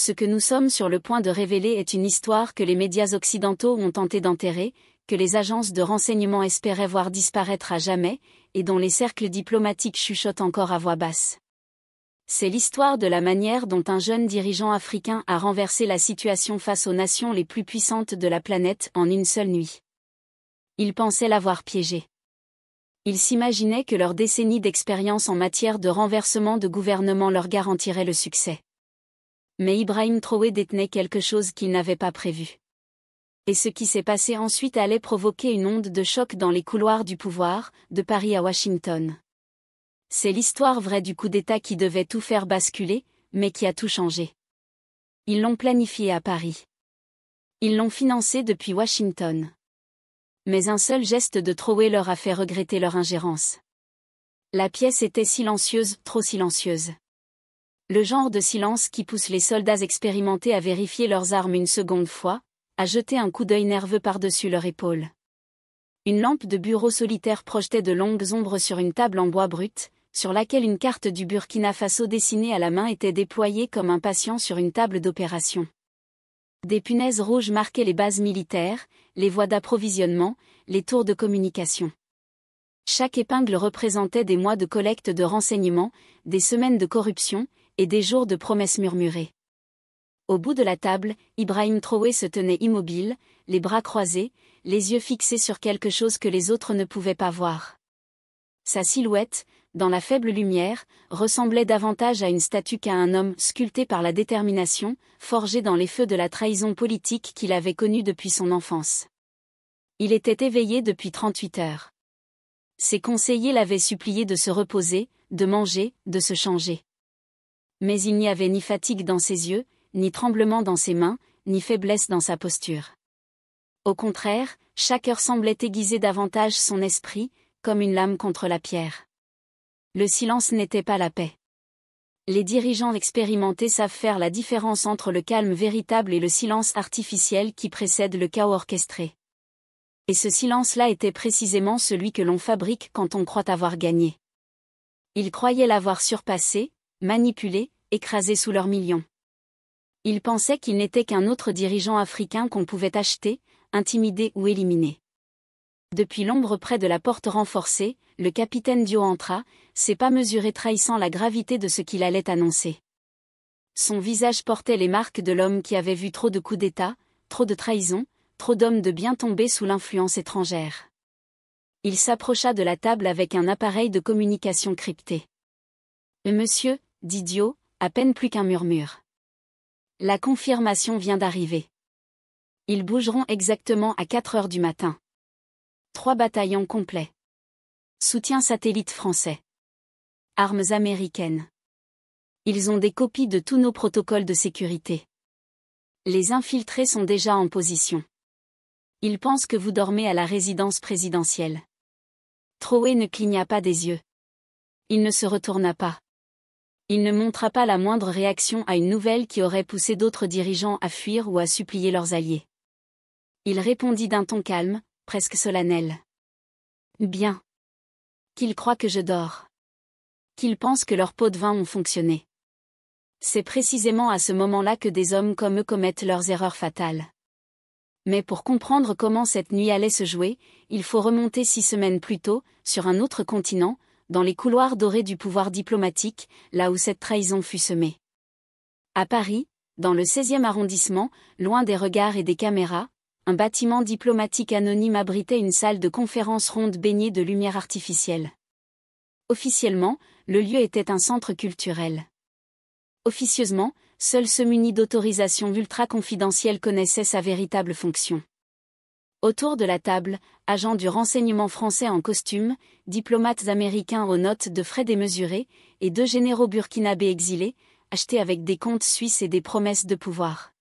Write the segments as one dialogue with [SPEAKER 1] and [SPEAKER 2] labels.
[SPEAKER 1] Ce que nous sommes sur le point de révéler est une histoire que les médias occidentaux ont tenté d'enterrer, que les agences de renseignement espéraient voir disparaître à jamais, et dont les cercles diplomatiques chuchotent encore à voix basse. C'est l'histoire de la manière dont un jeune dirigeant africain a renversé la situation face aux nations les plus puissantes de la planète en une seule nuit. Il pensait l'avoir piégé. Il s'imaginait que leur décennie d'expérience en matière de renversement de gouvernement leur garantirait le succès. Mais Ibrahim Traoré détenait quelque chose qu'il n'avait pas prévu. Et ce qui s'est passé ensuite allait provoquer une onde de choc dans les couloirs du pouvoir, de Paris à Washington. C'est l'histoire vraie du coup d'État qui devait tout faire basculer, mais qui a tout changé. Ils l'ont planifié à Paris. Ils l'ont financé depuis Washington. Mais un seul geste de Traoré leur a fait regretter leur ingérence. La pièce était silencieuse, trop silencieuse. Le genre de silence qui pousse les soldats expérimentés à vérifier leurs armes une seconde fois, à jeter un coup d'œil nerveux par-dessus leur épaule. Une lampe de bureau solitaire projetait de longues ombres sur une table en bois brut, sur laquelle une carte du Burkina Faso dessinée à la main était déployée comme un patient sur une table d'opération. Des punaises rouges marquaient les bases militaires, les voies d'approvisionnement, les tours de communication. Chaque épingle représentait des mois de collecte de renseignements, des semaines de corruption, et des jours de promesses murmurées. Au bout de la table, Ibrahim Traoré se tenait immobile, les bras croisés, les yeux fixés sur quelque chose que les autres ne pouvaient pas voir. Sa silhouette, dans la faible lumière, ressemblait davantage à une statue qu'à un homme sculpté par la détermination, forgé dans les feux de la trahison politique qu'il avait connue depuis son enfance. Il était éveillé depuis 38 heures. Ses conseillers l'avaient supplié de se reposer, de manger, de se changer. Mais il n'y avait ni fatigue dans ses yeux, ni tremblement dans ses mains, ni faiblesse dans sa posture. Au contraire, chaque heure semblait aiguiser davantage son esprit, comme une lame contre la pierre. Le silence n'était pas la paix. Les dirigeants expérimentés savent faire la différence entre le calme véritable et le silence artificiel qui précède le chaos orchestré. Et ce silence-là était précisément celui que l'on fabrique quand on croit avoir gagné. Ils croyaient l'avoir surpassé, manipulé, écrasé sous leurs millions. Ils pensaient qu'il n'était qu'un autre dirigeant africain qu'on pouvait acheter, intimider ou éliminer. Depuis l'ombre près de la porte renforcée, le capitaine Dio entra, ses pas mesurés trahissant la gravité de ce qu'il allait annoncer. Son visage portait les marques de l'homme qui avait vu trop de coups d'État, trop de trahison, trop d'hommes de bien tombés sous l'influence étrangère. Il s'approcha de la table avec un appareil de communication crypté. « Monsieur, dit Dio, à peine plus qu'un murmure. La confirmation vient d'arriver. Ils bougeront exactement à 4 heures du matin. 3 bataillons complets. Soutien satellite français. Armes américaines. Ils ont des copies de tous nos protocoles de sécurité. Les infiltrés sont déjà en position. Ils pensent que vous dormez à la résidence présidentielle. » Traoré ne cligna pas des yeux. Il ne se retourna pas. Il ne montra pas la moindre réaction à une nouvelle qui aurait poussé d'autres dirigeants à fuir ou à supplier leurs alliés. Il répondit d'un ton calme, presque solennel. « Bien. Qu'ils croient que je dors. Qu'ils pensent que leurs pots de vin ont fonctionné. C'est précisément à ce moment-là que des hommes comme eux commettent leurs erreurs fatales. Mais pour comprendre comment cette nuit allait se jouer, il faut remonter 6 semaines plus tôt, sur un autre continent, dans les couloirs dorés du pouvoir diplomatique, là où cette trahison fut semée. À Paris, dans le 16e arrondissement, loin des regards et des caméras, un bâtiment diplomatique anonyme abritait une salle de conférence ronde baignée de lumière artificielle. Officiellement, le lieu était un centre culturel. Officieusement, seul ceux munis d'autorisation ultra-confidentielle connaissaient sa véritable fonction. Autour de la table, agents du renseignement français en costume, diplomates américains aux notes de frais démesurées, et 2 généraux burkinabés exilés, achetés avec des comptes suisses et des promesses de pouvoir.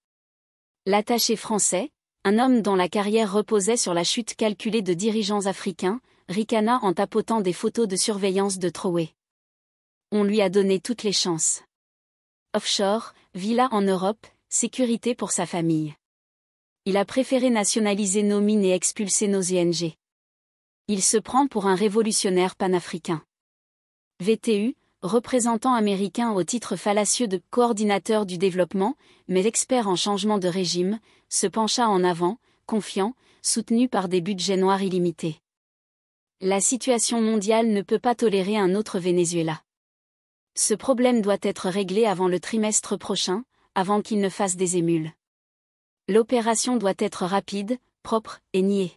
[SPEAKER 1] L'attaché français, un homme dont la carrière reposait sur la chute calculée de dirigeants africains, ricana en tapotant des photos de surveillance de Traoré. On lui a donné toutes les chances. Offshore, villa en Europe, sécurité pour sa famille. Il a préféré nationaliser nos mines et expulser nos ONG. Il se prend pour un révolutionnaire panafricain. VTU, représentant américain au titre fallacieux de « coordinateur du développement », mais expert en changement de régime, se pencha en avant, confiant, soutenu par des budgets noirs illimités. La situation mondiale ne peut pas tolérer un autre Venezuela. Ce problème doit être réglé avant le trimestre prochain, avant qu'il ne fasse des émules. L'opération doit être rapide, propre et niée.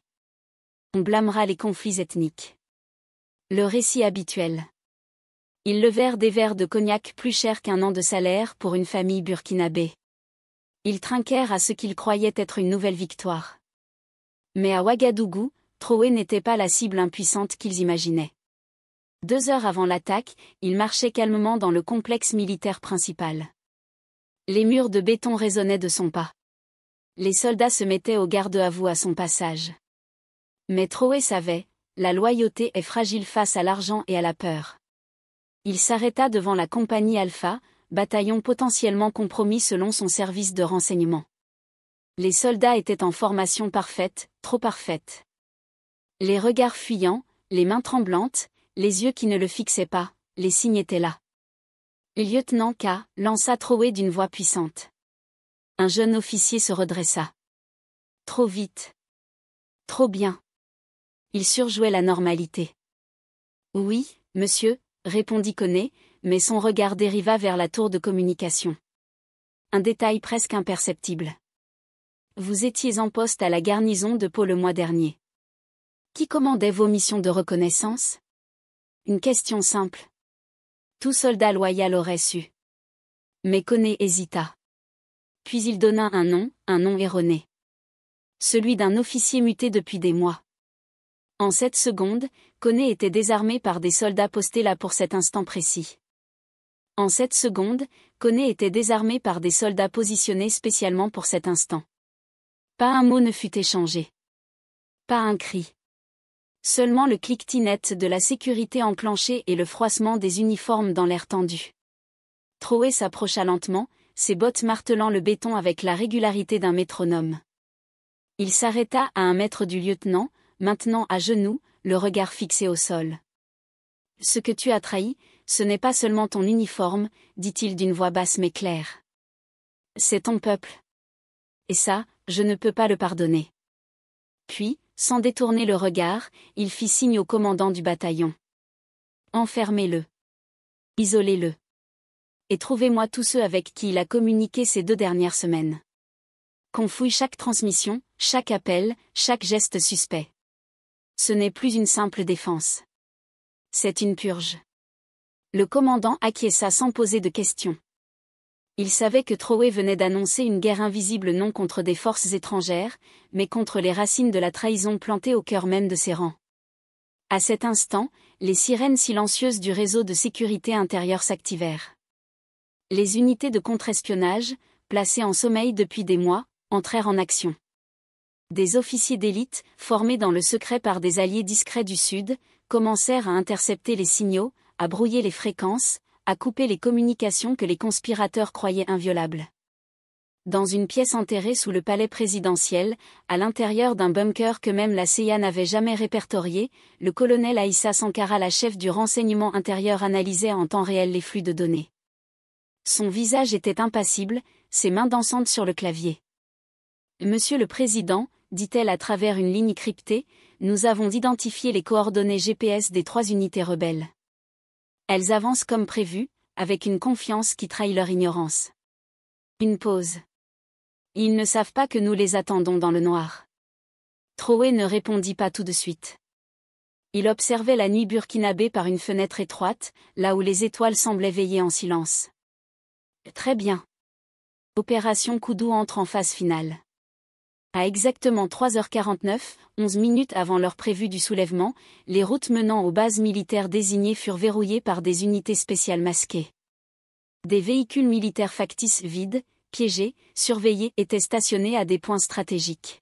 [SPEAKER 1] On blâmera les conflits ethniques. Le récit habituel. Ils levèrent des verres de cognac plus chers qu'un an de salaire pour une famille burkinabé. Ils trinquèrent à ce qu'ils croyaient être une nouvelle victoire. Mais à Ouagadougou, Traoré n'était pas la cible impuissante qu'ils imaginaient. 2 heures avant l'attaque, ils marchaient calmement dans le complexe militaire principal. Les murs de béton résonnaient de son pas. Les soldats se mettaient au garde-à-vous à son passage. Mais Traoré savait, la loyauté est fragile face à l'argent et à la peur. Il s'arrêta devant la compagnie Alpha, bataillon potentiellement compromis selon son service de renseignement. Les soldats étaient en formation parfaite, trop parfaite. Les regards fuyants, les mains tremblantes, les yeux qui ne le fixaient pas, les signes étaient là. Le lieutenant K. lança Traoré d'une voix puissante. Un jeune officier se redressa. Trop vite. Trop bien. Il surjouait la normalité. Oui, monsieur, répondit Koné, mais son regard dériva vers la tour de communication. Un détail presque imperceptible. Vous étiez en poste à la garnison de Pau le mois dernier. Qui commandait vos missions de reconnaissance? Une question simple. Tout soldat loyal aurait su. Mais Koné hésita. Puis il donna un nom erroné. Celui d'un officier muté depuis des mois. En 7 secondes, Koné était désarmé par des soldats postés là pour cet instant précis. En 7 secondes, Koné était désarmé par des soldats positionnés spécialement pour cet instant. Pas un mot ne fut échangé. Pas un cri. Seulement le cliquetis net de la sécurité enclenchée et le froissement des uniformes dans l'air tendu. Traoré s'approcha lentement, ses bottes martelant le béton avec la régularité d'un métronome. Il s'arrêta à 1 mètre du lieutenant, maintenant à genoux, le regard fixé au sol. « Ce que tu as trahi, ce n'est pas seulement ton uniforme, dit-il d'une voix basse mais claire. C'est ton peuple. Et ça, je ne peux pas le pardonner. » Puis, sans détourner le regard, il fit signe au commandant du bataillon. « Enfermez-le. Isolez-le. Et trouvez-moi tous ceux avec qui il a communiqué ces 2 dernières semaines. Qu'on fouille chaque transmission, chaque appel, chaque geste suspect. Ce n'est plus une simple défense. C'est une purge. » Le commandant acquiesça sans poser de questions. Il savait que Traoré venait d'annoncer une guerre invisible non contre des forces étrangères, mais contre les racines de la trahison plantées au cœur même de ses rangs. À cet instant, les sirènes silencieuses du réseau de sécurité intérieure s'activèrent. Les unités de contre-espionnage, placées en sommeil depuis des mois, entrèrent en action. Des officiers d'élite, formés dans le secret par des alliés discrets du Sud, commencèrent à intercepter les signaux, à brouiller les fréquences, à couper les communications que les conspirateurs croyaient inviolables. Dans une pièce enterrée sous le palais présidentiel, à l'intérieur d'un bunker que même la CIA n'avait jamais répertorié, le colonel Aïssa Sankara, la chef du renseignement intérieur, analysait en temps réel les flux de données. Son visage était impassible, ses mains dansantes sur le clavier. « Monsieur le Président, dit-elle à travers une ligne cryptée, nous avons identifié les coordonnées GPS des 3 unités rebelles. Elles avancent comme prévu, avec une confiance qui trahit leur ignorance. » Une pause. Ils ne savent pas que nous les attendons dans le noir. Traoré ne répondit pas tout de suite. Il observait la nuit burkinabé par une fenêtre étroite, là où les étoiles semblaient veiller en silence. Très bien. Opération Koudou entre en phase finale. À exactement 3h49, 11 minutes avant l'heure prévue du soulèvement, les routes menant aux bases militaires désignées furent verrouillées par des unités spéciales masquées. Des véhicules militaires factices vides, piégés, surveillés étaient stationnés à des points stratégiques.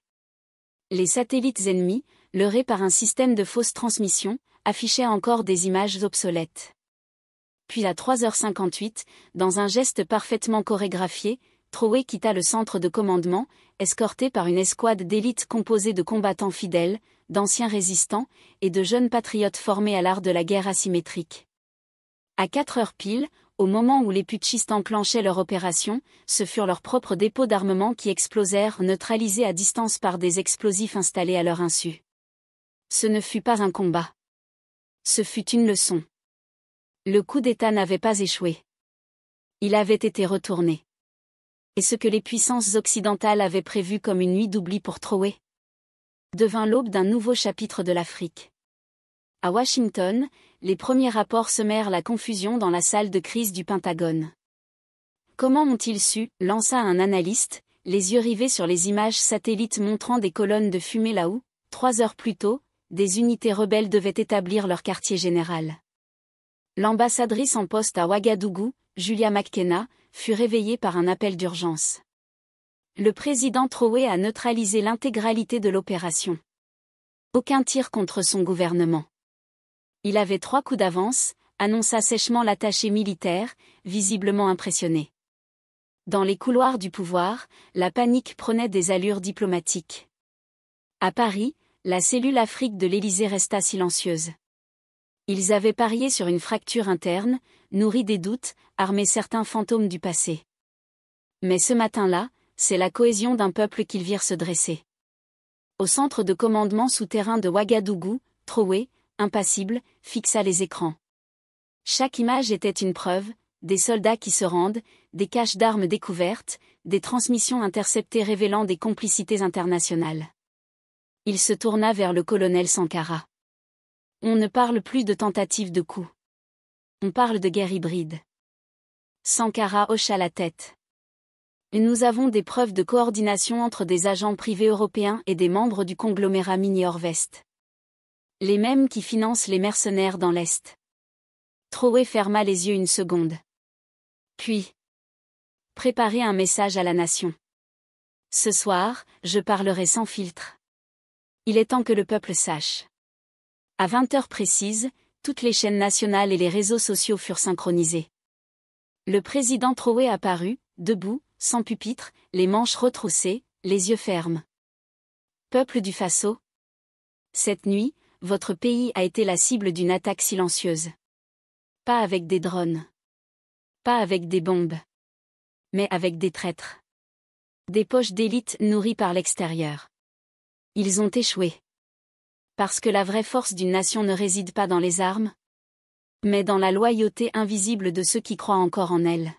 [SPEAKER 1] Les satellites ennemis, leurrés par un système de fausse transmission, affichaient encore des images obsolètes. Puis à 3h58, dans un geste parfaitement chorégraphié, Traoré quitta le centre de commandement, escorté par une escouade d'élite composée de combattants fidèles, d'anciens résistants, et de jeunes patriotes formés à l'art de la guerre asymétrique. À 4 heures pile, au moment où les putschistes enclenchaient leur opération, ce furent leurs propres dépôts d'armement qui explosèrent, neutralisés à distance par des explosifs installés à leur insu. Ce ne fut pas un combat. Ce fut une leçon. Le coup d'État n'avait pas échoué. Il avait été retourné. Et ce que les puissances occidentales avaient prévu comme une nuit d'oubli pour Troé devint l'aube d'un nouveau chapitre de l'Afrique. À Washington, les premiers rapports semèrent la confusion dans la salle de crise du Pentagone. Comment ont-ils su, lança un analyste, les yeux rivés sur les images satellites montrant des colonnes de fumée là où, 3 heures plus tôt, des unités rebelles devaient établir leur quartier général. L'ambassadrice en poste à Ouagadougou, Julia McKenna, fut réveillée par un appel d'urgence. Le président Troé a neutralisé l'intégralité de l'opération. Aucun tir contre son gouvernement. Il avait 3 coups d'avance, annonça sèchement l'attaché militaire, visiblement impressionné. Dans les couloirs du pouvoir, la panique prenait des allures diplomatiques. À Paris, la cellule Afrique de l'Élysée resta silencieuse. Ils avaient parié sur une fracture interne, nourri des doutes, armé certains fantômes du passé. Mais ce matin-là, c'est la cohésion d'un peuple qu'ils virent se dresser. Au centre de commandement souterrain de Ouagadougou, Troé, impassible, fixa les écrans. Chaque image était une preuve, des soldats qui se rendent, des caches d'armes découvertes, des transmissions interceptées révélant des complicités internationales. Il se tourna vers le colonel Sankara. On ne parle plus de tentative de coup. On parle de guerre hybride. Sankara hocha la tête. Nous avons des preuves de coordination entre des agents privés européens et des membres du conglomérat minier Orvest. Les mêmes qui financent les mercenaires dans l'Est. Troé ferma les yeux une seconde. Puis, préparez un message à la nation. Ce soir, je parlerai sans filtre. Il est temps que le peuple sache. À 20 heures précises, toutes les chaînes nationales et les réseaux sociaux furent synchronisés. Le président Troé apparut, debout, sans pupitre, les manches retroussées, les yeux fermes. Peuple du Faso. Cette nuit, votre pays a été la cible d'une attaque silencieuse. Pas avec des drones. Pas avec des bombes. Mais avec des traîtres. Des poches d'élite nourries par l'extérieur. Ils ont échoué. Parce que la vraie force d'une nation ne réside pas dans les armes, mais dans la loyauté invisible de ceux qui croient encore en elle.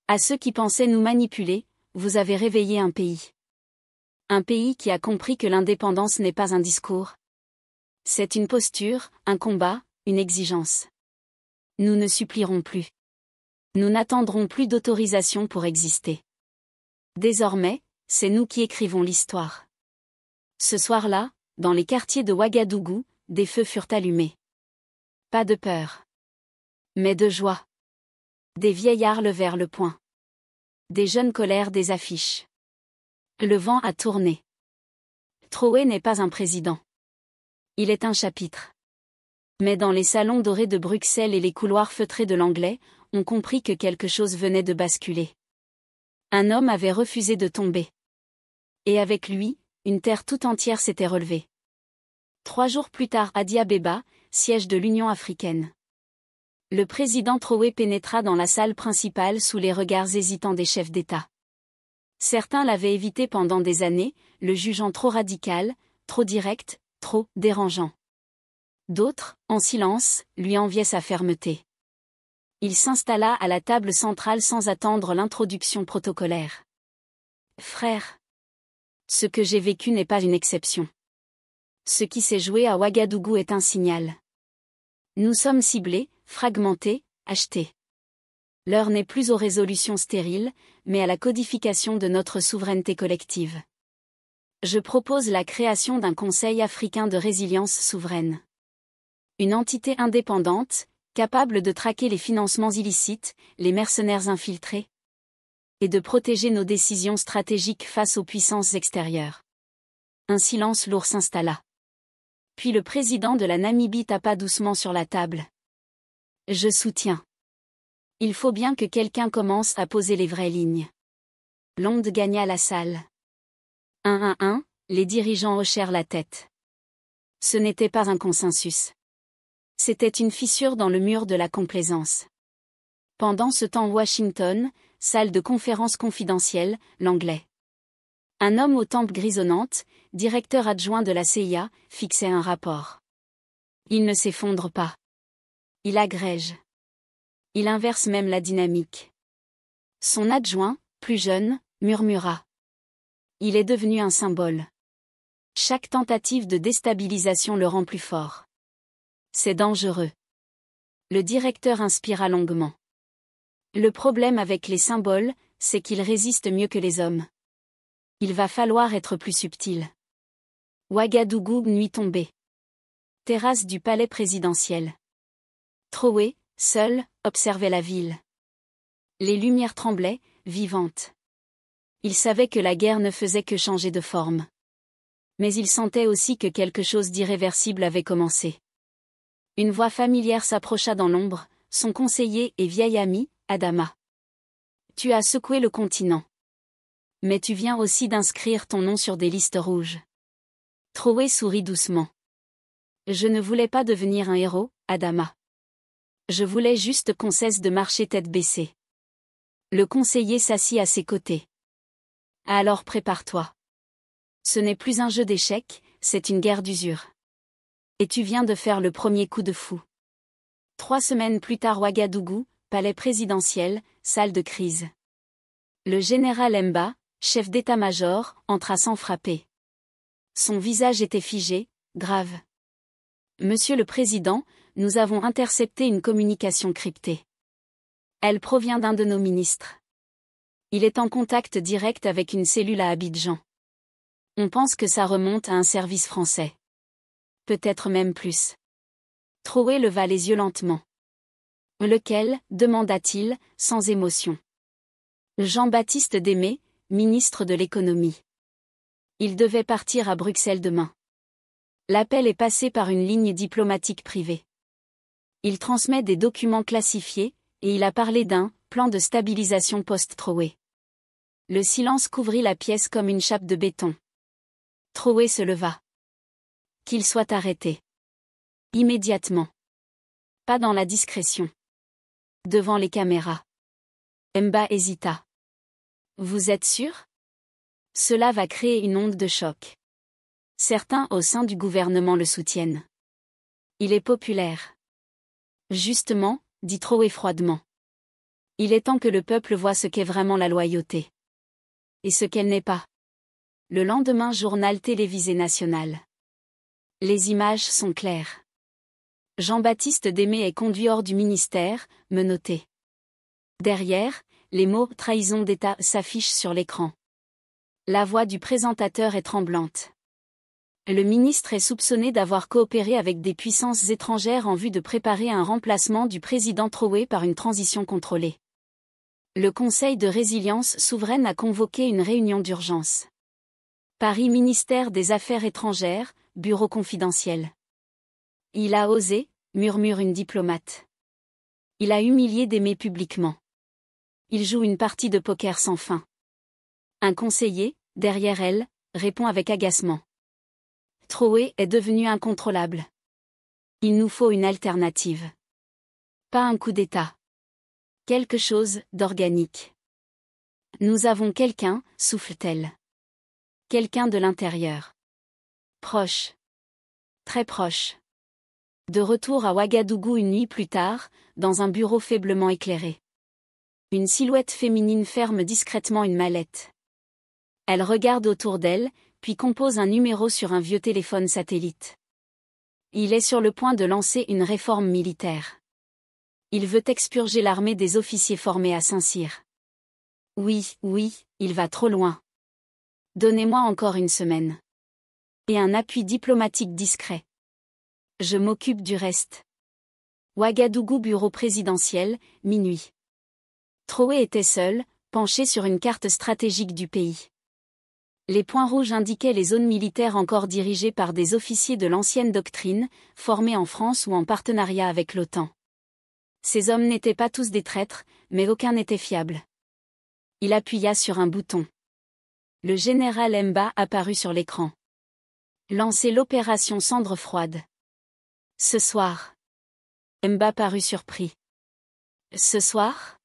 [SPEAKER 1] À ceux qui pensaient nous manipuler, vous avez réveillé un pays. Un pays qui a compris que l'indépendance n'est pas un discours. C'est une posture, un combat, une exigence. Nous ne supplierons plus. Nous n'attendrons plus d'autorisation pour exister. Désormais, c'est nous qui écrivons l'histoire. Ce soir-là, dans les quartiers de Ouagadougou, des feux furent allumés. Pas de peur. Mais de joie. Des vieillards levèrent le poing. Des jeunes collèrent des affiches. Le vent a tourné. Troé n'est pas un président. Il est un chapitre. Mais dans les salons dorés de Bruxelles et les couloirs feutrés de l'Anglais, on comprit que quelque chose venait de basculer. Un homme avait refusé de tomber. Et avec lui, une terre tout entière s'était relevée. 3 jours plus tard à Addis Abeba, siège de l'Union africaine. Le président Troé pénétra dans la salle principale sous les regards hésitants des chefs d'État. Certains l'avaient évité pendant des années, le jugeant trop radical, trop direct, trop dérangeant. D'autres, en silence, lui enviaient sa fermeté. Il s'installa à la table centrale sans attendre l'introduction protocolaire. Frère, ce que j'ai vécu n'est pas une exception. Ce qui s'est joué à Ouagadougou est un signal. Nous sommes ciblés, fragmentés, achetés. L'heure n'est plus aux résolutions stériles, mais à la codification de notre souveraineté collective. Je propose la création d'un Conseil africain de résilience souveraine. Une entité indépendante, capable de traquer les financements illicites, les mercenaires infiltrés, et de protéger nos décisions stratégiques face aux puissances extérieures. Un silence lourd s'installa. Puis le président de la Namibie tapa doucement sur la table. Je soutiens. Il faut bien que quelqu'un commence à poser les vraies lignes. L'onde gagna la salle. 1-1-1, les dirigeants hochèrent la tête. Ce n'était pas un consensus. C'était une fissure dans le mur de la complaisance. Pendant ce temps, Washington, salle de conférence confidentielle, l'anglais. Un homme aux tempes grisonnantes, directeur adjoint de la CIA, fixait un rapport. Il ne s'effondre pas. Il agrège. Il inverse même la dynamique. Son adjoint, plus jeune, murmura. Il est devenu un symbole. Chaque tentative de déstabilisation le rend plus fort. C'est dangereux. Le directeur inspira longuement. Le problème avec les symboles, c'est qu'ils résistent mieux que les hommes. Il va falloir être plus subtil. Ouagadougou, nuit tombée. Terrasse du palais présidentiel. Traoré, seul, observait la ville. Les lumières tremblaient, vivantes. Il savait que la guerre ne faisait que changer de forme. Mais il sentait aussi que quelque chose d'irréversible avait commencé. Une voix familière s'approcha dans l'ombre, son conseiller et vieil ami, Adama. Tu as secoué le continent. Mais tu viens aussi d'inscrire ton nom sur des listes rouges. Traoré sourit doucement. Je ne voulais pas devenir un héros, Adama. Je voulais juste qu'on cesse de marcher tête baissée. Le conseiller s'assit à ses côtés. Alors prépare-toi. Ce n'est plus un jeu d'échecs, c'est une guerre d'usure. Et tu viens de faire le premier coup de fou. 3 semaines plus tard, Ouagadougou, palais présidentiel, salle de crise. Le général Mba, chef d'état-major, entra sans frapper. Son visage était figé, grave. Monsieur le Président, nous avons intercepté une communication cryptée. Elle provient d'un de nos ministres. Il est en contact direct avec une cellule à Abidjan. On pense que ça remonte à un service français. Peut-être même plus. Traoré leva les yeux lentement. Lequel, demanda-t-il, sans émotion. Jean-Baptiste Démé, ministre de l'économie. Il devait partir à Bruxelles demain. L'appel est passé par une ligne diplomatique privée. Il transmet des documents classifiés, et il a parlé d'un plan de stabilisation post-Traoré. Le silence couvrit la pièce comme une chape de béton. Traoré se leva. Qu'il soit arrêté. Immédiatement. Pas dans la discrétion. Devant les caméras. Mba hésita. Vous êtes sûr? Cela va créer une onde de choc. Certains au sein du gouvernement le soutiennent. Il est populaire. Justement, dit Traoré froidement. Il est temps que le peuple voie ce qu'est vraiment la loyauté. Et ce qu'elle n'est pas. Le lendemain, journal télévisé national. Les images sont claires. Jean-Baptiste Démé est conduit hors du ministère, menotté. Derrière, les mots « trahison d'État » s'affichent sur l'écran. La voix du présentateur est tremblante. Le ministre est soupçonné d'avoir coopéré avec des puissances étrangères en vue de préparer un remplacement du président Traoré par une transition contrôlée. Le Conseil de résilience souveraine a convoqué une réunion d'urgence. Paris, ministère des Affaires étrangères, bureau confidentiel. Il a osé, murmure une diplomate. Il a humilié Démé publiquement. Il joue une partie de poker sans fin. Un conseiller, derrière elle, répond avec agacement. Traoré est devenu incontrôlable. Il nous faut une alternative. Pas un coup d'État. Quelque chose d'organique. Nous avons quelqu'un, souffle-t-elle. Quelqu'un de l'intérieur. Proche. Très proche. De retour à Ouagadougou une nuit plus tard, dans un bureau faiblement éclairé. Une silhouette féminine ferme discrètement une mallette. Elle regarde autour d'elle, puis compose un numéro sur un vieux téléphone satellite. Il est sur le point de lancer une réforme militaire. Il veut expurger l'armée des officiers formés à Saint-Cyr. Oui, il va trop loin. Donnez-moi encore une semaine. Et un appui diplomatique discret. Je m'occupe du reste. Ouagadougou, bureau présidentiel, minuit. Traoré était seul, penché sur une carte stratégique du pays. Les points rouges indiquaient les zones militaires encore dirigées par des officiers de l'ancienne doctrine, formés en France ou en partenariat avec l'OTAN. Ces hommes n'étaient pas tous des traîtres, mais aucun n'était fiable. Il appuya sur un bouton. Le général Mba apparut sur l'écran. Lancez l'opération Cendre froide. Ce soir. Mba parut surpris. Ce soir?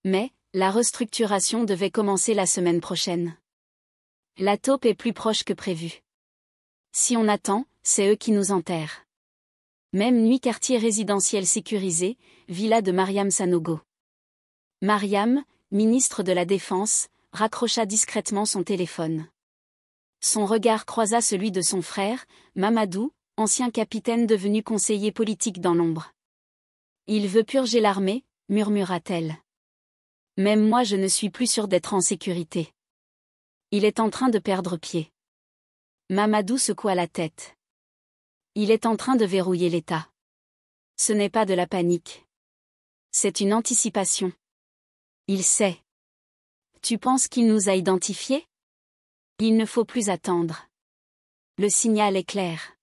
[SPEAKER 1] Mais, la restructuration devait commencer la semaine prochaine. La taupe est plus proche que prévu. Si on attend, c'est eux qui nous enterrent. Même nuit, quartier résidentiel sécurisé, villa de Mariam Sanogo. Mariam, ministre de la Défense, raccrocha discrètement son téléphone. Son regard croisa celui de son frère, Mamadou, ancien capitaine devenu conseiller politique dans l'ombre. Il veut purger l'armée, murmura-t-elle. Même moi je ne suis plus sûre d'être en sécurité. Il est en train de perdre pied. Mamadou secoua la tête. Il est en train de verrouiller l'État. Ce n'est pas de la panique. C'est une anticipation. Il sait. Tu penses qu'il nous a identifiés? Il ne faut plus attendre. Le signal est clair.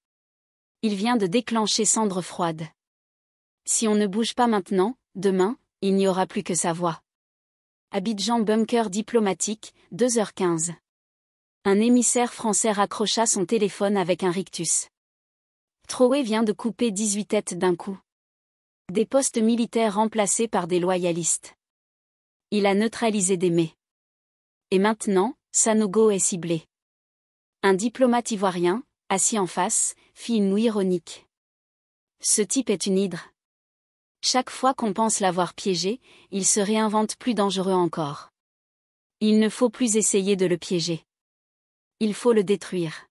[SPEAKER 1] Il vient de déclencher cendre froide. Si on ne bouge pas maintenant, demain, il n'y aura plus que sa voix. Abidjan bunker diplomatique, 2h15. Un émissaire français raccrocha son téléphone avec un rictus. Traoré vient de couper 18 têtes d'un coup. Des postes militaires remplacés par des loyalistes. Il a neutralisé Démé. Et maintenant, Sanogo est ciblé. Un diplomate ivoirien, assis en face, fit une moue ironique. Ce type est une hydre. Chaque fois qu'on pense l'avoir piégé, il se réinvente plus dangereux encore. Il ne faut plus essayer de le piéger. Il faut le détruire.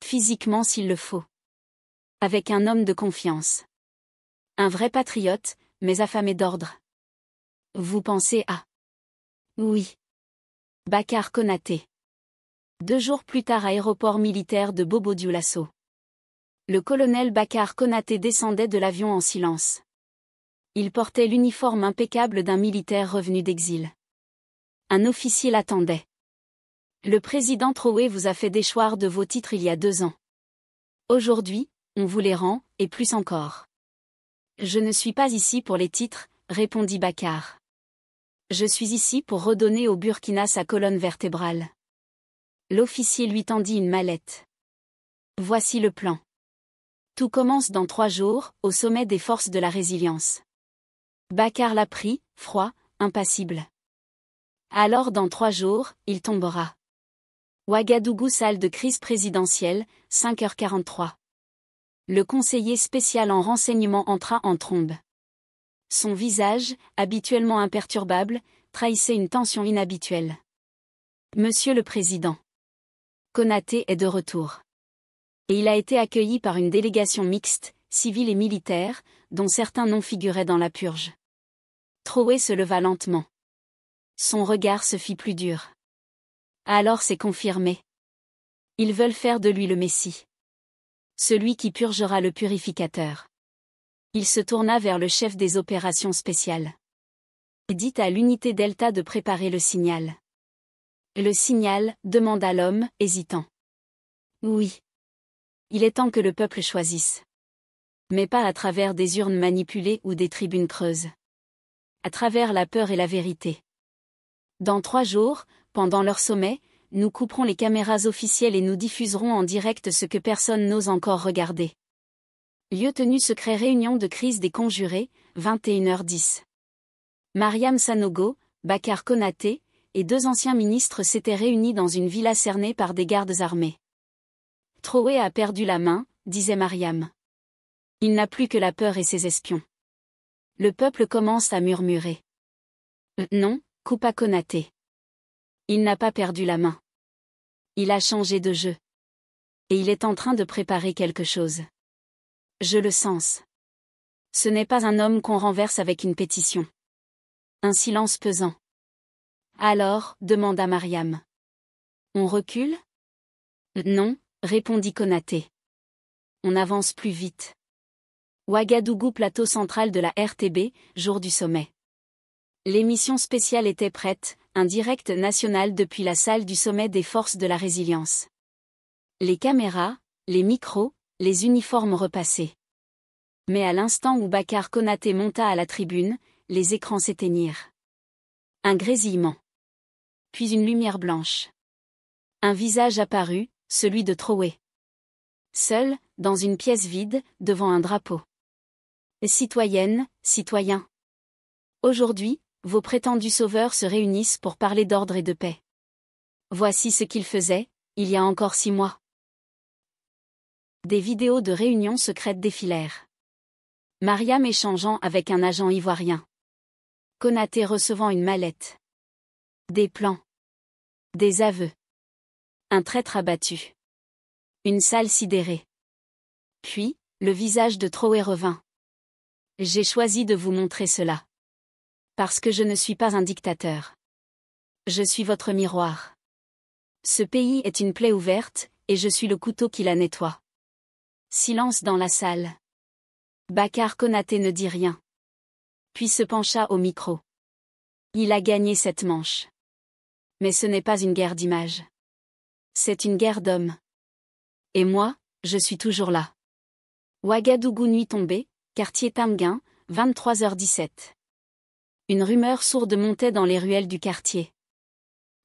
[SPEAKER 1] Physiquement s'il le faut. Avec un homme de confiance. Un vrai patriote, mais affamé d'ordre. Vous pensez à... Oui. Bakar Konaté. 2 jours plus tard, aéroport militaire de Bobo-Dioulasso. Le colonel Bakar Konaté descendait de l'avion en silence. Il portait l'uniforme impeccable d'un militaire revenu d'exil. Un officier l'attendait. Le président Traoré vous a fait déchoir de vos titres il y a 2 ans. Aujourd'hui, on vous les rend, et plus encore. Je ne suis pas ici pour les titres, répondit Bakar. Je suis ici pour redonner au Burkina sa colonne vertébrale. L'officier lui tendit une mallette. Voici le plan. Tout commence dans 3 jours, au sommet des forces de la résilience. Bakar l'a pris, froid, impassible. Alors dans 3 jours, il tombera. Ouagadougou, salle de crise présidentielle, 5h43. Le conseiller spécial en renseignement entra en trombe. Son visage, habituellement imperturbable, trahissait une tension inhabituelle. Monsieur le Président. Konaté est de retour. Et il a été accueilli par une délégation mixte, civile et militaire, dont certains noms figuraient dans la purge. Traoré se leva lentement. Son regard se fit plus dur. Alors c'est confirmé. Ils veulent faire de lui le Messie. Celui qui purgera le purificateur. Il se tourna vers le chef des opérations spéciales. Dites à l'unité Delta de préparer le signal. Le signal, demanda l'homme, hésitant. Oui. Il est temps que le peuple choisisse. Mais pas à travers des urnes manipulées ou des tribunes creuses. À travers la peur et la vérité. Dans 3 jours, pendant leur sommet, nous couperons les caméras officielles et nous diffuserons en direct ce que personne n'ose encore regarder. Lieu tenu secret, réunion de crise des conjurés, 21h10. Mariam Sanogo, Bakar Konaté, et 2 anciens ministres s'étaient réunis dans une villa cernée par des gardes armés. Traoré a perdu la main, disait Mariam. Il n'a plus que la peur et ses espions. Le peuple commence à murmurer. Non, coupa Konaté. Il n'a pas perdu la main. Il a changé de jeu. Et il est en train de préparer quelque chose. Je le sens. Ce n'est pas un homme qu'on renverse avec une pétition. Un silence pesant. Alors, demanda Mariam. On recule? Non, répondit Konaté. On avance plus vite. Ouagadougou, plateau central de la RTB, jour du sommet. L'émission spéciale était prête, un direct national depuis la salle du sommet des forces de la résilience. Les caméras, les micros, les uniformes repassés. Mais à l'instant où Bakar Konaté monta à la tribune, les écrans s'éteignirent. Un grésillement. Puis une lumière blanche. Un visage apparut, celui de Traoré. Seul, dans une pièce vide, devant un drapeau. Citoyennes, citoyens. Aujourd'hui, vos prétendus sauveurs se réunissent pour parler d'ordre et de paix. Voici ce qu'ils faisaient, il y a encore 6 mois. Des vidéos de réunions secrètes défilèrent. Mariam échangeant avec un agent ivoirien. Konaté recevant une mallette. Des plans. Des aveux. Un traître abattu. Une salle sidérée. Puis, le visage de Traoré revint. J'ai choisi de vous montrer cela. Parce que je ne suis pas un dictateur. Je suis votre miroir. Ce pays est une plaie ouverte, et je suis le couteau qui la nettoie. Silence dans la salle. Bakar Konaté ne dit rien. Puis se pencha au micro. Il a gagné cette manche. Mais ce n'est pas une guerre d'images. C'est une guerre d'hommes. Et moi, je suis toujours là. Ouagadougou, nuit tombée, quartier Tamguin, 23h17. Une rumeur sourde montait dans les ruelles du quartier.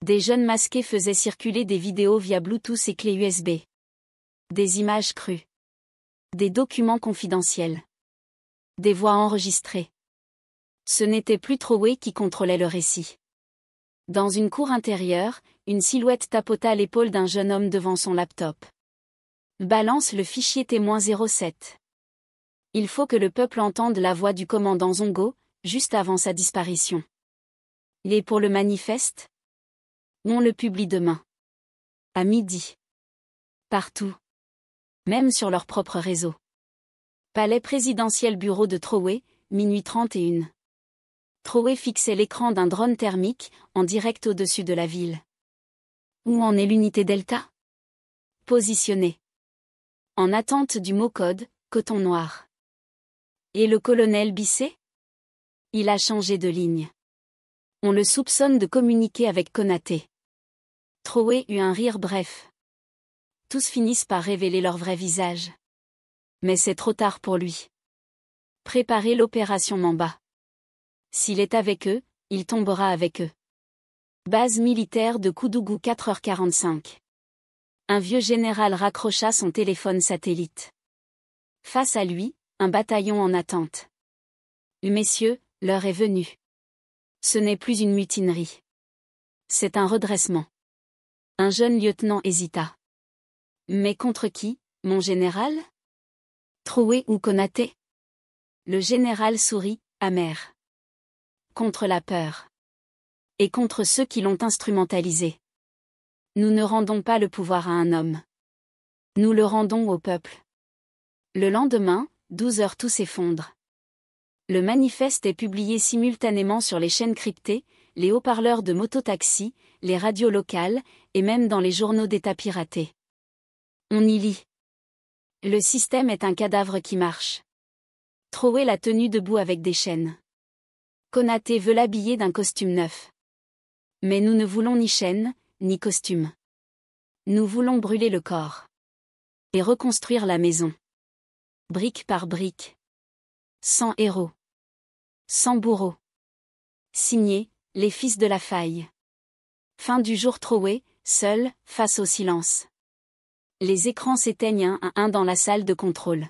[SPEAKER 1] Des jeunes masqués faisaient circuler des vidéos via Bluetooth et clé USB. Des images crues. Des documents confidentiels. Des voix enregistrées. Ce n'était plus Traoré qui contrôlait le récit. Dans une cour intérieure, une silhouette tapota l'épaule d'un jeune homme devant son laptop. Balance le fichier témoin 07. Il faut que le peuple entende la voix du commandant Zongo, juste avant sa disparition. Il est pour le manifeste? On le publie demain. À midi. Partout. Même sur leur propre réseau. Palais présidentiel, bureau de Traoré, minuit 31. Traoré fixait l'écran d'un drone thermique, en direct au-dessus de la ville. Où en est l'unité Delta? Positionnée. En attente du mot code, coton noir. Et le colonel Bissé? Il a changé de ligne. On le soupçonne de communiquer avec Konaté. Traoré eut un rire bref. Tous finissent par révéler leur vrai visage. Mais c'est trop tard pour lui. Préparez l'opération Mamba. S'il est avec eux, il tombera avec eux. Base militaire de Koudougou, 4h45. Un vieux général raccrocha son téléphone satellite. Face à lui, un bataillon en attente. Messieurs, l'heure est venue. Ce n'est plus une mutinerie. C'est un redressement. Un jeune lieutenant hésita. Mais contre qui, mon général? Traoré ou Konaté? Le général sourit, amer. Contre la peur. Et contre ceux qui l'ont instrumentalisé. Nous ne rendons pas le pouvoir à un homme. Nous le rendons au peuple. Le lendemain, 12h, tout s'effondre. Le manifeste est publié simultanément sur les chaînes cryptées, les haut-parleurs de mototaxi, les radios locales, et même dans les journaux d'État piratés. On y lit. Le système est un cadavre qui marche. Traoré l'a tenu debout avec des chaînes. Konaté veut l'habiller d'un costume neuf. Mais nous ne voulons ni chaînes, ni costume. Nous voulons brûler le corps. Et reconstruire la maison. Brique par brique. Sans héros. Sans bourreau. Signé, les fils de la faille. Fin du jour. Traoré, seul, face au silence. Les écrans s'éteignent un à un dans la salle de contrôle.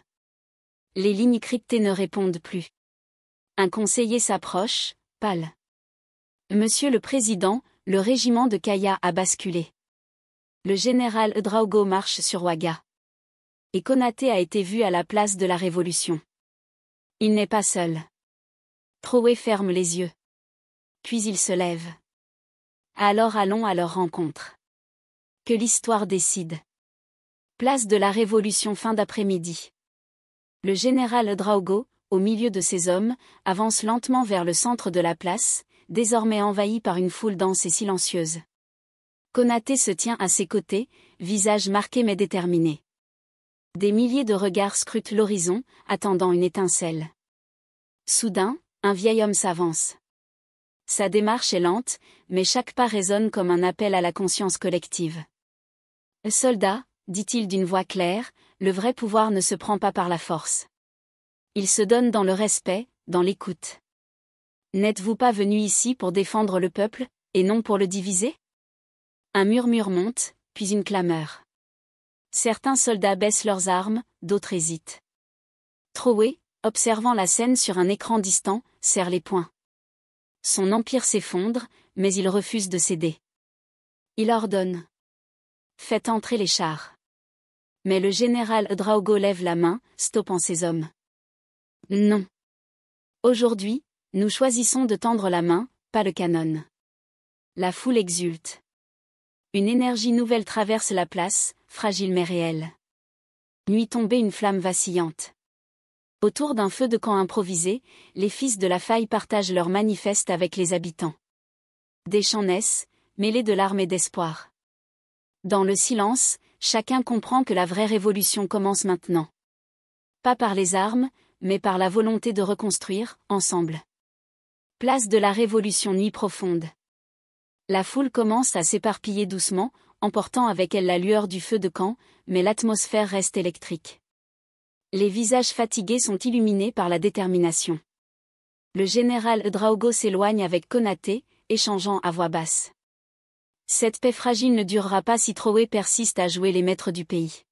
[SPEAKER 1] Les lignes cryptées ne répondent plus. Un conseiller s'approche, pâle. Monsieur le Président, le régiment de Kaya a basculé. Le général Ouagadougou marche sur Ouaga. Et Konaté a été vu à la place de la Révolution. Il n'est pas seul. Traoré ferme les yeux. Puis il se lève. Alors allons à leur rencontre. Que l'histoire décide. Place de la Révolution, fin d'après-midi. Le général Ouagadougou, au milieu de ses hommes, avance lentement vers le centre de la place, désormais envahi par une foule dense et silencieuse. Konaté se tient à ses côtés, visage marqué mais déterminé. Des milliers de regards scrutent l'horizon, attendant une étincelle. Soudain, un vieil homme s'avance. Sa démarche est lente, mais chaque pas résonne comme un appel à la conscience collective. « Soldat, dit-il d'une voix claire, le vrai pouvoir ne se prend pas par la force. Il se donne dans le respect, dans l'écoute. N'êtes-vous pas venu ici pour défendre le peuple, et non pour le diviser ?» Un murmure monte, puis une clameur. Certains soldats baissent leurs armes, d'autres hésitent. Traoré, observant la scène sur un écran distant, serre les poings. Son empire s'effondre, mais il refuse de céder. Il ordonne. Faites entrer les chars. Mais le général Draogo lève la main, stoppant ses hommes. Non. Aujourd'hui, nous choisissons de tendre la main, pas le canon. La foule exulte. Une énergie nouvelle traverse la place, fragile mais réelle. Nuit tombée, une flamme vacillante. Autour d'un feu de camp improvisé, les fils de la faille partagent leur manifeste avec les habitants. Des chants naissent, mêlés de larmes et d'espoir. Dans le silence, chacun comprend que la vraie révolution commence maintenant. Pas par les armes, mais par la volonté de reconstruire, ensemble. Place de la Révolution, nuit profonde. La foule commence à s'éparpiller doucement, emportant avec elle la lueur du feu de camp, mais l'atmosphère reste électrique. Les visages fatigués sont illuminés par la détermination. Le général Draogo s'éloigne avec Konaté, échangeant à voix basse. Cette paix fragile ne durera pas si Troé persiste à jouer les maîtres du pays.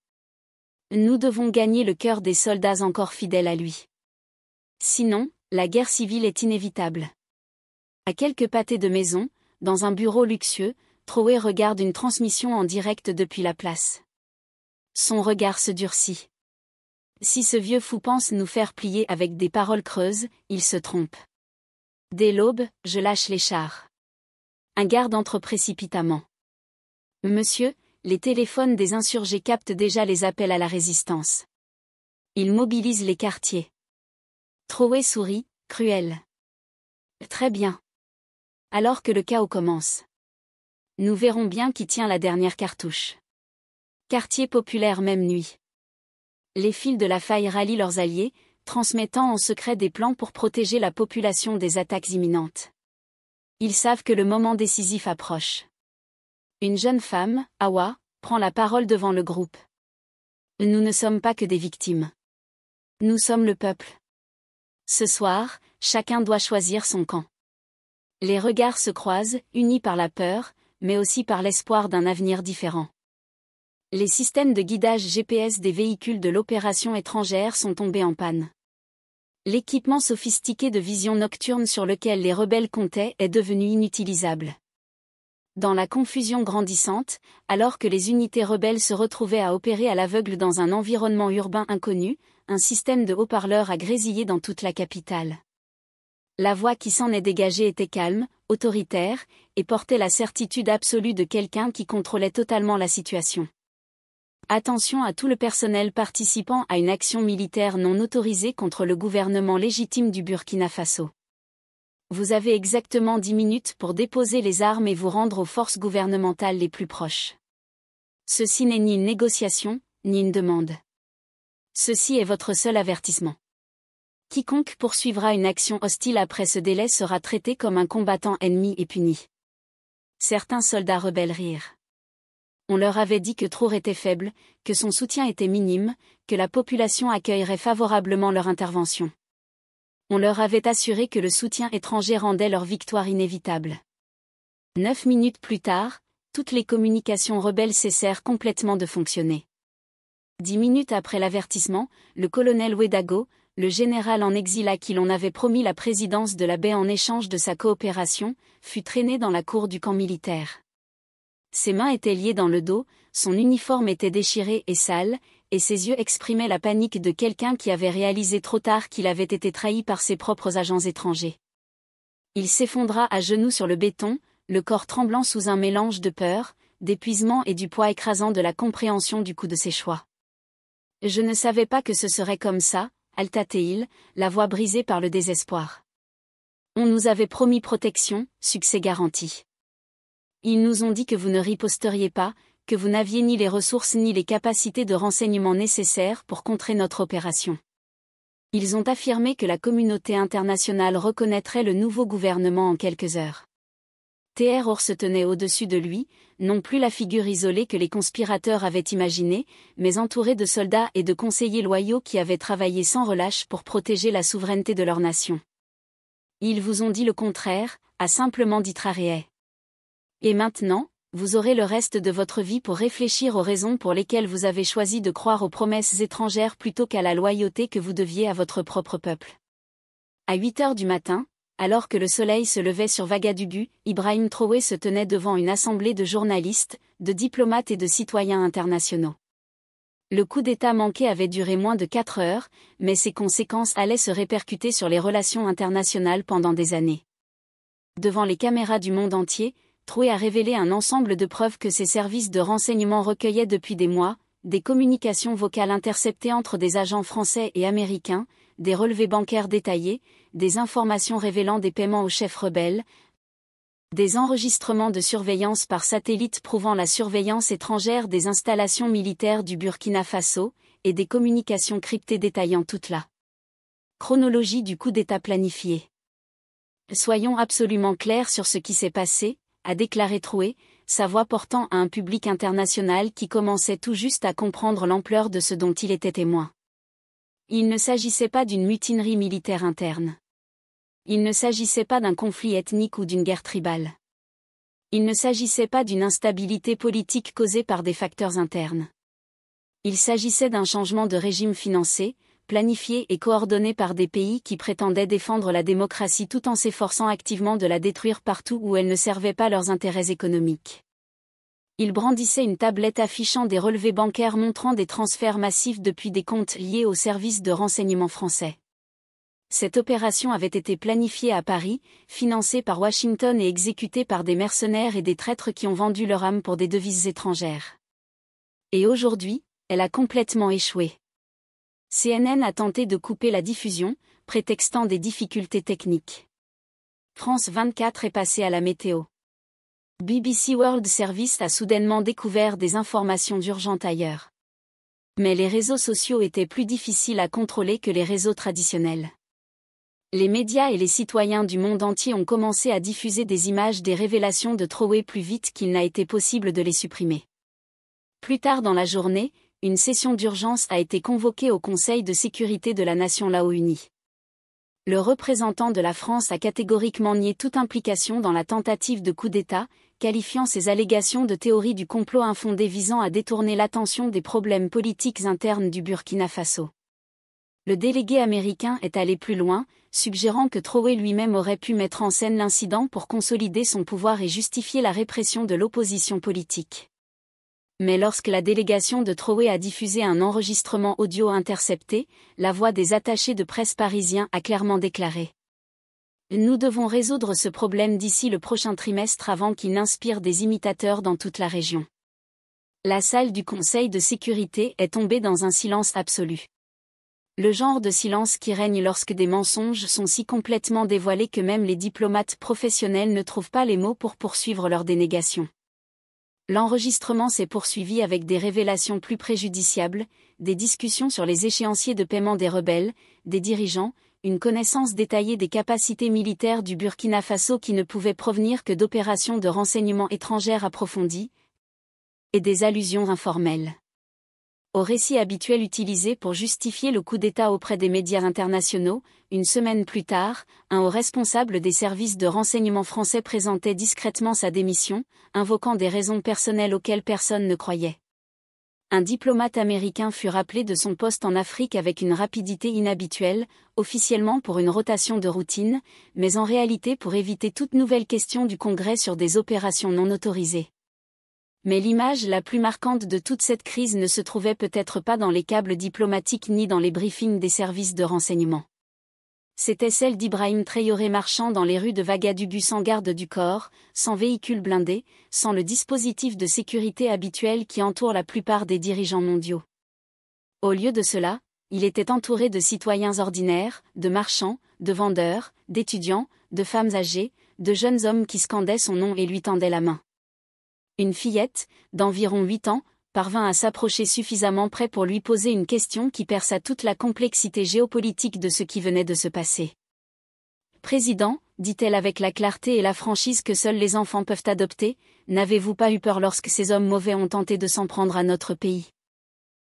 [SPEAKER 1] Nous devons gagner le cœur des soldats encore fidèles à lui. Sinon, la guerre civile est inévitable. À quelques pâtés de maison, dans un bureau luxueux, Troé regarde une transmission en direct depuis la place. Son regard se durcit. Si ce vieux fou pense nous faire plier avec des paroles creuses, il se trompe. Dès l'aube, je lâche les chars. Un garde entre précipitamment. Monsieur, les téléphones des insurgés captent déjà les appels à la résistance. Ils mobilisent les quartiers. Troé sourit, cruel. Très bien. Alors que le chaos commence. Nous verrons bien qui tient la dernière cartouche. Quartier populaire, même nuit. Les fils de la faille rallient leurs alliés, transmettant en secret des plans pour protéger la population des attaques imminentes. Ils savent que le moment décisif approche. Une jeune femme, Awa, prend la parole devant le groupe. Nous ne sommes pas que des victimes. Nous sommes le peuple. Ce soir, chacun doit choisir son camp. Les regards se croisent, unis par la peur, mais aussi par l'espoir d'un avenir différent. Les systèmes de guidage GPS des véhicules de l'opération étrangère sont tombés en panne. L'équipement sophistiqué de vision nocturne sur lequel les rebelles comptaient est devenu inutilisable. Dans la confusion grandissante, alors que les unités rebelles se retrouvaient à opérer à l'aveugle dans un environnement urbain inconnu, un système de haut-parleurs a grésillé dans toute la capitale. La voix qui s'en est dégagée était calme, autoritaire, et portait la certitude absolue de quelqu'un qui contrôlait totalement la situation. Attention à tout le personnel participant à une action militaire non autorisée contre le gouvernement légitime du Burkina Faso. Vous avez exactement 10 minutes pour déposer les armes et vous rendre aux forces gouvernementales les plus proches. Ceci n'est ni une négociation, ni une demande. Ceci est votre seul avertissement. Quiconque poursuivra une action hostile après ce délai sera traité comme un combattant ennemi et puni. Certains soldats rebelles rirent. On leur avait dit que Troé était faible, que son soutien était minime, que la population accueillerait favorablement leur intervention. On leur avait assuré que le soutien étranger rendait leur victoire inévitable. 9 minutes plus tard, toutes les communications rebelles cessèrent complètement de fonctionner. 10 minutes après l'avertissement, le colonel Ouedago, le général en exil à qui l'on avait promis la présidence de la baie en échange de sa coopération, fut traîné dans la cour du camp militaire. Ses mains étaient liées dans le dos, son uniforme était déchiré et sale, et ses yeux exprimaient la panique de quelqu'un qui avait réalisé trop tard qu'il avait été trahi par ses propres agents étrangers. Il s'effondra à genoux sur le béton, le corps tremblant sous un mélange de peur, d'épuisement et du poids écrasant de la compréhension du coup de ses choix. Je ne savais pas que ce serait comme ça, Altateil, la voix brisée par le désespoir. On nous avait promis protection, succès garanti. Ils nous ont dit que vous ne riposteriez pas, que vous n'aviez ni les ressources ni les capacités de renseignement nécessaires pour contrer notre opération. Ils ont affirmé que la communauté internationale reconnaîtrait le nouveau gouvernement en quelques heures. Tr se tenait au-dessus de lui, non plus la figure isolée que les conspirateurs avaient imaginée, mais entouré de soldats et de conseillers loyaux qui avaient travaillé sans relâche pour protéger la souveraineté de leur nation. Ils vous ont dit le contraire, a simplement dit Traoré. Et maintenant, vous aurez le reste de votre vie pour réfléchir aux raisons pour lesquelles vous avez choisi de croire aux promesses étrangères plutôt qu'à la loyauté que vous deviez à votre propre peuple. À 8 heures du matin, alors que le soleil se levait sur Ouagadougou, Ibrahim Traoré se tenait devant une assemblée de journalistes, de diplomates et de citoyens internationaux. Le coup d'État manqué avait duré moins de 4 heures, mais ses conséquences allaient se répercuter sur les relations internationales pendant des années. Devant les caméras du monde entier, Traoré a révélé un ensemble de preuves que ses services de renseignement recueillaient depuis des mois, des communications vocales interceptées entre des agents français et américains, des relevés bancaires détaillés, des informations révélant des paiements aux chefs rebelles, des enregistrements de surveillance par satellite prouvant la surveillance étrangère des installations militaires du Burkina Faso, et des communications cryptées détaillant toute la chronologie du coup d'État planifié. Soyons absolument clairs sur ce qui s'est passé, a déclaré Traoré, sa voix portant à un public international qui commençait tout juste à comprendre l'ampleur de ce dont il était témoin. Il ne s'agissait pas d'une mutinerie militaire interne. Il ne s'agissait pas d'un conflit ethnique ou d'une guerre tribale. Il ne s'agissait pas d'une instabilité politique causée par des facteurs internes. Il s'agissait d'un changement de régime financé, planifié et coordonné par des pays qui prétendaient défendre la démocratie tout en s'efforçant activement de la détruire partout où elle ne servait pas leurs intérêts économiques. Il brandissait une tablette affichant des relevés bancaires montrant des transferts massifs depuis des comptes liés aux services de renseignement français. Cette opération avait été planifiée à Paris, financée par Washington et exécutée par des mercenaires et des traîtres qui ont vendu leur âme pour des devises étrangères. Et aujourd'hui, elle a complètement échoué. CNN a tenté de couper la diffusion, prétextant des difficultés techniques. France 24 est passé à la météo. BBC World Service a soudainement découvert des informations urgentes ailleurs. Mais les réseaux sociaux étaient plus difficiles à contrôler que les réseaux traditionnels. Les médias et les citoyens du monde entier ont commencé à diffuser des images des révélations de Traoré plus vite qu'il n'a été possible de les supprimer. Plus tard dans la journée, une session d'urgence a été convoquée au Conseil de sécurité de la Nation Unie. Le représentant de la France a catégoriquement nié toute implication dans la tentative de coup d'État, qualifiant ces allégations de théorie du complot infondée visant à détourner l'attention des problèmes politiques internes du Burkina Faso. Le délégué américain est allé plus loin, suggérant que Traoré lui-même aurait pu mettre en scène l'incident pour consolider son pouvoir et justifier la répression de l'opposition politique. Mais lorsque la délégation de Traoré a diffusé un enregistrement audio intercepté, la voix des attachés de presse parisiens a clairement déclaré: « Nous devons résoudre ce problème d'ici le prochain trimestre avant qu'il n'inspire des imitateurs dans toute la région. » La salle du Conseil de sécurité est tombée dans un silence absolu. Le genre de silence qui règne lorsque des mensonges sont si complètement dévoilés que même les diplomates professionnels ne trouvent pas les mots pour poursuivre leur dénégation. L'enregistrement s'est poursuivi avec des révélations plus préjudiciables, des discussions sur les échéanciers de paiement des rebelles, des dirigeants, une connaissance détaillée des capacités militaires du Burkina Faso qui ne pouvaient provenir que d'opérations de renseignement étrangères approfondies, et des allusions informelles au récit habituel utilisé pour justifier le coup d'État auprès des médias internationaux. Une semaine plus tard, un haut responsable des services de renseignement français présentait discrètement sa démission, invoquant des raisons personnelles auxquelles personne ne croyait. Un diplomate américain fut rappelé de son poste en Afrique avec une rapidité inhabituelle, officiellement pour une rotation de routine, mais en réalité pour éviter toute nouvelle question du Congrès sur des opérations non autorisées. Mais l'image la plus marquante de toute cette crise ne se trouvait peut-être pas dans les câbles diplomatiques ni dans les briefings des services de renseignement. C'était celle d'Ibrahim Traoré marchant dans les rues de Ouagadougou sans garde du corps, sans véhicule blindé, sans le dispositif de sécurité habituel qui entoure la plupart des dirigeants mondiaux. Au lieu de cela, il était entouré de citoyens ordinaires, de marchands, de vendeurs, d'étudiants, de femmes âgées, de jeunes hommes qui scandaient son nom et lui tendaient la main. Une fillette, d'environ 8 ans, parvint à s'approcher suffisamment près pour lui poser une question qui perça toute la complexité géopolitique de ce qui venait de se passer. « Président, dit-elle avec la clarté et la franchise que seuls les enfants peuvent adopter, n'avez-vous pas eu peur lorsque ces hommes mauvais ont tenté de s'en prendre à notre pays ?»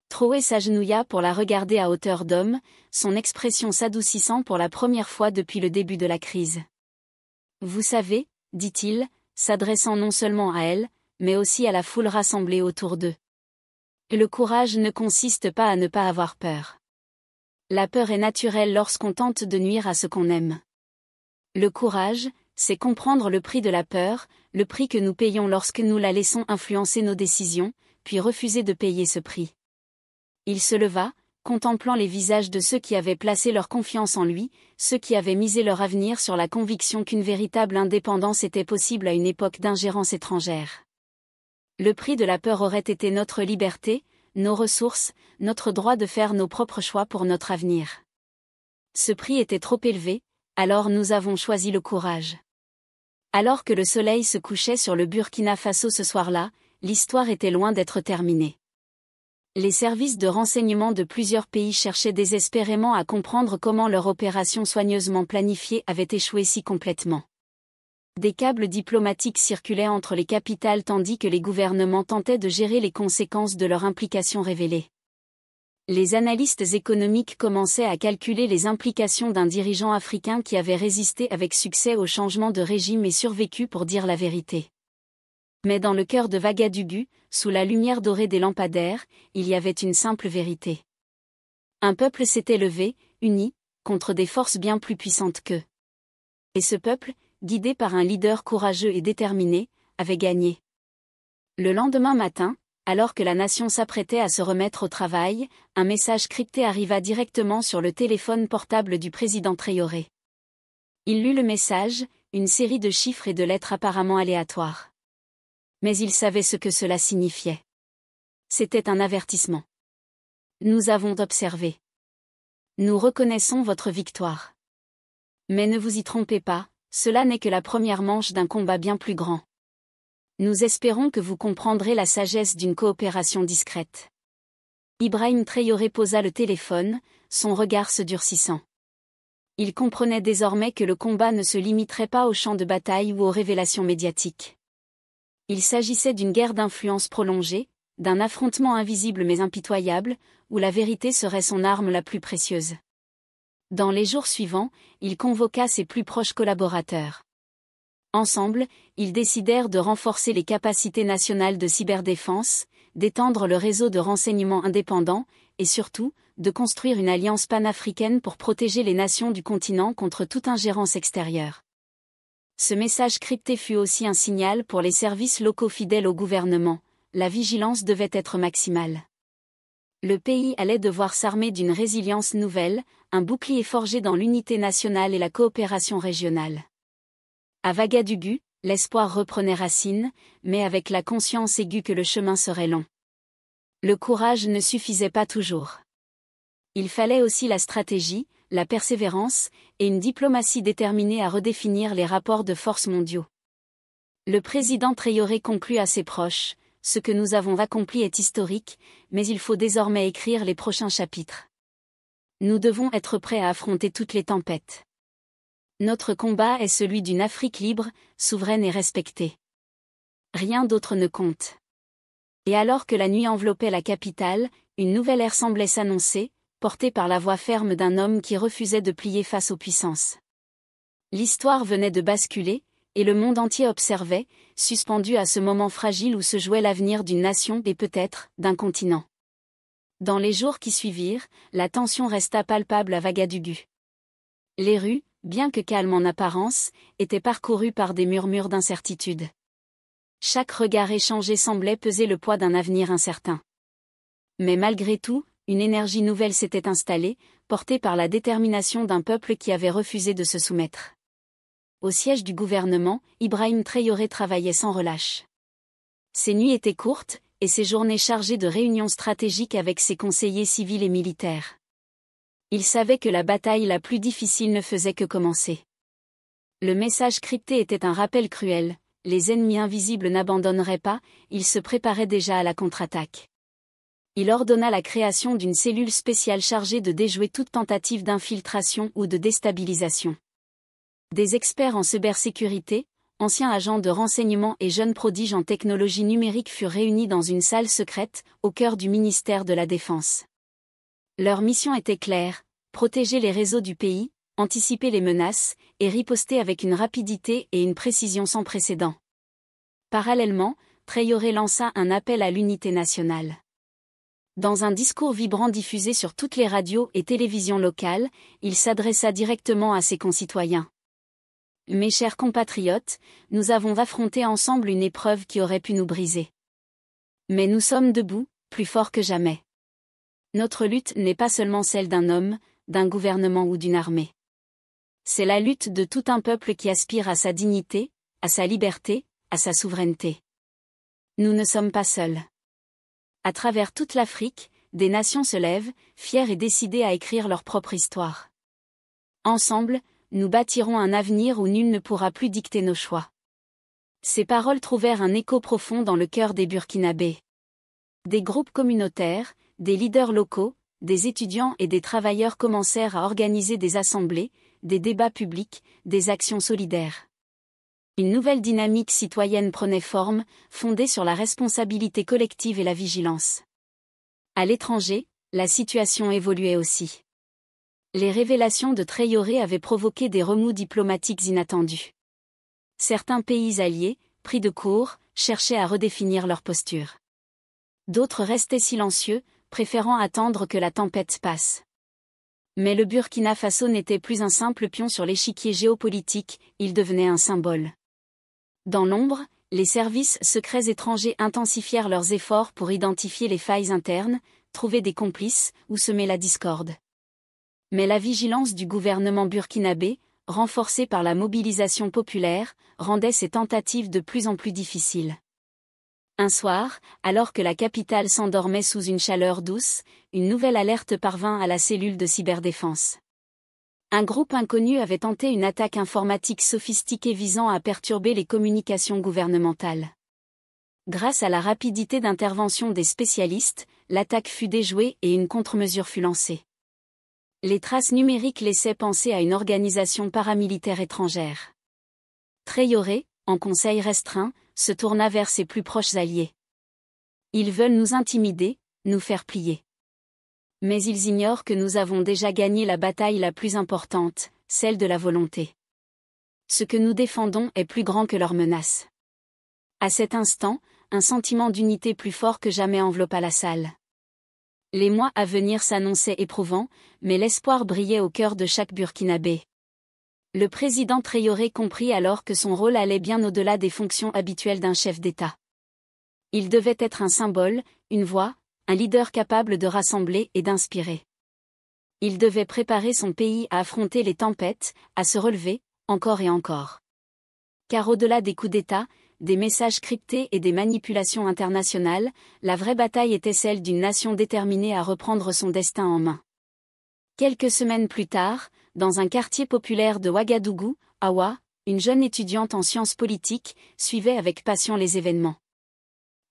[SPEAKER 1] Traoré s'agenouilla pour la regarder à hauteur d'homme, son expression s'adoucissant pour la première fois depuis le début de la crise. « Vous savez, dit-il, s'adressant non seulement à elle, mais aussi à la foule rassemblée autour d'eux. Le courage ne consiste pas à ne pas avoir peur. La peur est naturelle lorsqu'on tente de nuire à ce qu'on aime. Le courage, c'est comprendre le prix de la peur, le prix que nous payons lorsque nous la laissons influencer nos décisions, puis refuser de payer ce prix. Il se leva, contemplant les visages de ceux qui avaient placé leur confiance en lui, ceux qui avaient misé leur avenir sur la conviction qu'une véritable indépendance était possible à une époque d'ingérence étrangère. Le prix de la peur aurait été notre liberté, nos ressources, notre droit de faire nos propres choix pour notre avenir. Ce prix était trop élevé, alors nous avons choisi le courage. Alors que le soleil se couchait sur le Burkina Faso ce soir-là, l'histoire était loin d'être terminée. Les services de renseignement de plusieurs pays cherchaient désespérément à comprendre comment leur opération soigneusement planifiée avait échoué si complètement. Des câbles diplomatiques circulaient entre les capitales tandis que les gouvernements tentaient de gérer les conséquences de leur implication révélée. Les analystes économiques commençaient à calculer les implications d'un dirigeant africain qui avait résisté avec succès au changement de régime et survécu pour dire la vérité. Mais dans le cœur de Ouagadougou, sous la lumière dorée des lampadaires, il y avait une simple vérité. Un peuple s'était levé, uni, contre des forces bien plus puissantes qu'eux. Et ce peuple, guidé par un leader courageux et déterminé, avait gagné. Le lendemain matin, alors que la nation s'apprêtait à se remettre au travail, un message crypté arriva directement sur le téléphone portable du président Traoré. Il lut le message, une série de chiffres et de lettres apparemment aléatoires. Mais il savait ce que cela signifiait. C'était un avertissement. Nous avons observé. Nous reconnaissons votre victoire. Mais ne vous y trompez pas, cela n'est que la première manche d'un combat bien plus grand. Nous espérons que vous comprendrez la sagesse d'une coopération discrète. Ibrahim Traoré posa le téléphone, son regard se durcissant. Il comprenait désormais que le combat ne se limiterait pas au champ de bataille ou aux révélations médiatiques. Il s'agissait d'une guerre d'influence prolongée, d'un affrontement invisible mais impitoyable, où la vérité serait son arme la plus précieuse. Dans les jours suivants, il convoqua ses plus proches collaborateurs. Ensemble, ils décidèrent de renforcer les capacités nationales de cyberdéfense, d'étendre le réseau de renseignement indépendant, et surtout, de construire une alliance panafricaine pour protéger les nations du continent contre toute ingérence extérieure. Ce message crypté fut aussi un signal pour les services locaux fidèles au gouvernement, la vigilance devait être maximale. Le pays allait devoir s'armer d'une résilience nouvelle, un bouclier forgé dans l'unité nationale et la coopération régionale. À Ouagadougou, l'espoir reprenait racine, mais avec la conscience aiguë que le chemin serait long. Le courage ne suffisait pas toujours. Il fallait aussi la stratégie, la persévérance, et une diplomatie déterminée à redéfinir les rapports de force mondiaux. Le président Traoré conclut à ses proches, « Ce que nous avons accompli est historique, mais il faut désormais écrire les prochains chapitres. Nous devons être prêts à affronter toutes les tempêtes. Notre combat est celui d'une Afrique libre, souveraine et respectée. Rien d'autre ne compte. » Et alors que la nuit enveloppait la capitale, une nouvelle ère semblait s'annoncer, portée par la voix ferme d'un homme qui refusait de plier face aux puissances. L'histoire venait de basculer, et le monde entier observait, suspendu à ce moment fragile où se jouait l'avenir d'une nation et peut-être, d'un continent. Dans les jours qui suivirent, la tension resta palpable à Ouagadougou. Les rues, bien que calmes en apparence, étaient parcourues par des murmures d'incertitude. Chaque regard échangé semblait peser le poids d'un avenir incertain. Mais malgré tout, une énergie nouvelle s'était installée, portée par la détermination d'un peuple qui avait refusé de se soumettre. Au siège du gouvernement, Ibrahim Traoré travaillait sans relâche. Ses nuits étaient courtes, et ses journées chargées de réunions stratégiques avec ses conseillers civils et militaires. Il savait que la bataille la plus difficile ne faisait que commencer. Le message crypté était un rappel cruel, les ennemis invisibles n'abandonneraient pas, ils se préparaient déjà à la contre-attaque. Il ordonna la création d'une cellule spéciale chargée de déjouer toute tentative d'infiltration ou de déstabilisation. Des experts en cybersécurité, anciens agents de renseignement et jeunes prodiges en technologie numérique furent réunis dans une salle secrète, au cœur du ministère de la Défense. Leur mission était claire, protéger les réseaux du pays, anticiper les menaces, et riposter avec une rapidité et une précision sans précédent. Parallèlement, Traoré lança un appel à l'unité nationale. Dans un discours vibrant diffusé sur toutes les radios et télévisions locales, il s'adressa directement à ses concitoyens. Mes chers compatriotes, nous avons affronté ensemble une épreuve qui aurait pu nous briser. Mais nous sommes debout, plus forts que jamais. Notre lutte n'est pas seulement celle d'un homme, d'un gouvernement ou d'une armée. C'est la lutte de tout un peuple qui aspire à sa dignité, à sa liberté, à sa souveraineté. Nous ne sommes pas seuls. À travers toute l'Afrique, des nations se lèvent, fières et décidées à écrire leur propre histoire. Ensemble, nous bâtirons un avenir où nul ne pourra plus dicter nos choix. Ces paroles trouvèrent un écho profond dans le cœur des Burkinabés. Des groupes communautaires, des leaders locaux, des étudiants et des travailleurs commencèrent à organiser des assemblées, des débats publics, des actions solidaires. Une nouvelle dynamique citoyenne prenait forme, fondée sur la responsabilité collective et la vigilance. À l'étranger, la situation évoluait aussi. Les révélations de Traoré avaient provoqué des remous diplomatiques inattendus. Certains pays alliés, pris de court, cherchaient à redéfinir leur posture. D'autres restaient silencieux, préférant attendre que la tempête passe. Mais le Burkina Faso n'était plus un simple pion sur l'échiquier géopolitique, il devenait un symbole. Dans l'ombre, les services secrets étrangers intensifièrent leurs efforts pour identifier les failles internes, trouver des complices ou semer la discorde. Mais la vigilance du gouvernement burkinabé, renforcée par la mobilisation populaire, rendait ces tentatives de plus en plus difficiles. Un soir, alors que la capitale s'endormait sous une chaleur douce, une nouvelle alerte parvint à la cellule de cyberdéfense. Un groupe inconnu avait tenté une attaque informatique sophistiquée visant à perturber les communications gouvernementales. Grâce à la rapidité d'intervention des spécialistes, l'attaque fut déjouée et une contre-mesure fut lancée. Les traces numériques laissaient penser à une organisation paramilitaire étrangère. Traoré, en conseil restreint, se tourna vers ses plus proches alliés. Ils veulent nous intimider, nous faire plier. Mais ils ignorent que nous avons déjà gagné la bataille la plus importante, celle de la volonté. Ce que nous défendons est plus grand que leurs menaces. À cet instant, un sentiment d'unité plus fort que jamais enveloppa la salle. Les mois à venir s'annonçaient éprouvants, mais l'espoir brillait au cœur de chaque Burkinabé. Le président Traoré comprit alors que son rôle allait bien au-delà des fonctions habituelles d'un chef d'État. Il devait être un symbole, une voix, un leader capable de rassembler et d'inspirer. Il devait préparer son pays à affronter les tempêtes, à se relever, encore et encore. Car au-delà des coups d'État, des messages cryptés et des manipulations internationales, la vraie bataille était celle d'une nation déterminée à reprendre son destin en main. Quelques semaines plus tard, dans un quartier populaire de Ouagadougou, Awa, une jeune étudiante en sciences politiques, suivait avec passion les événements.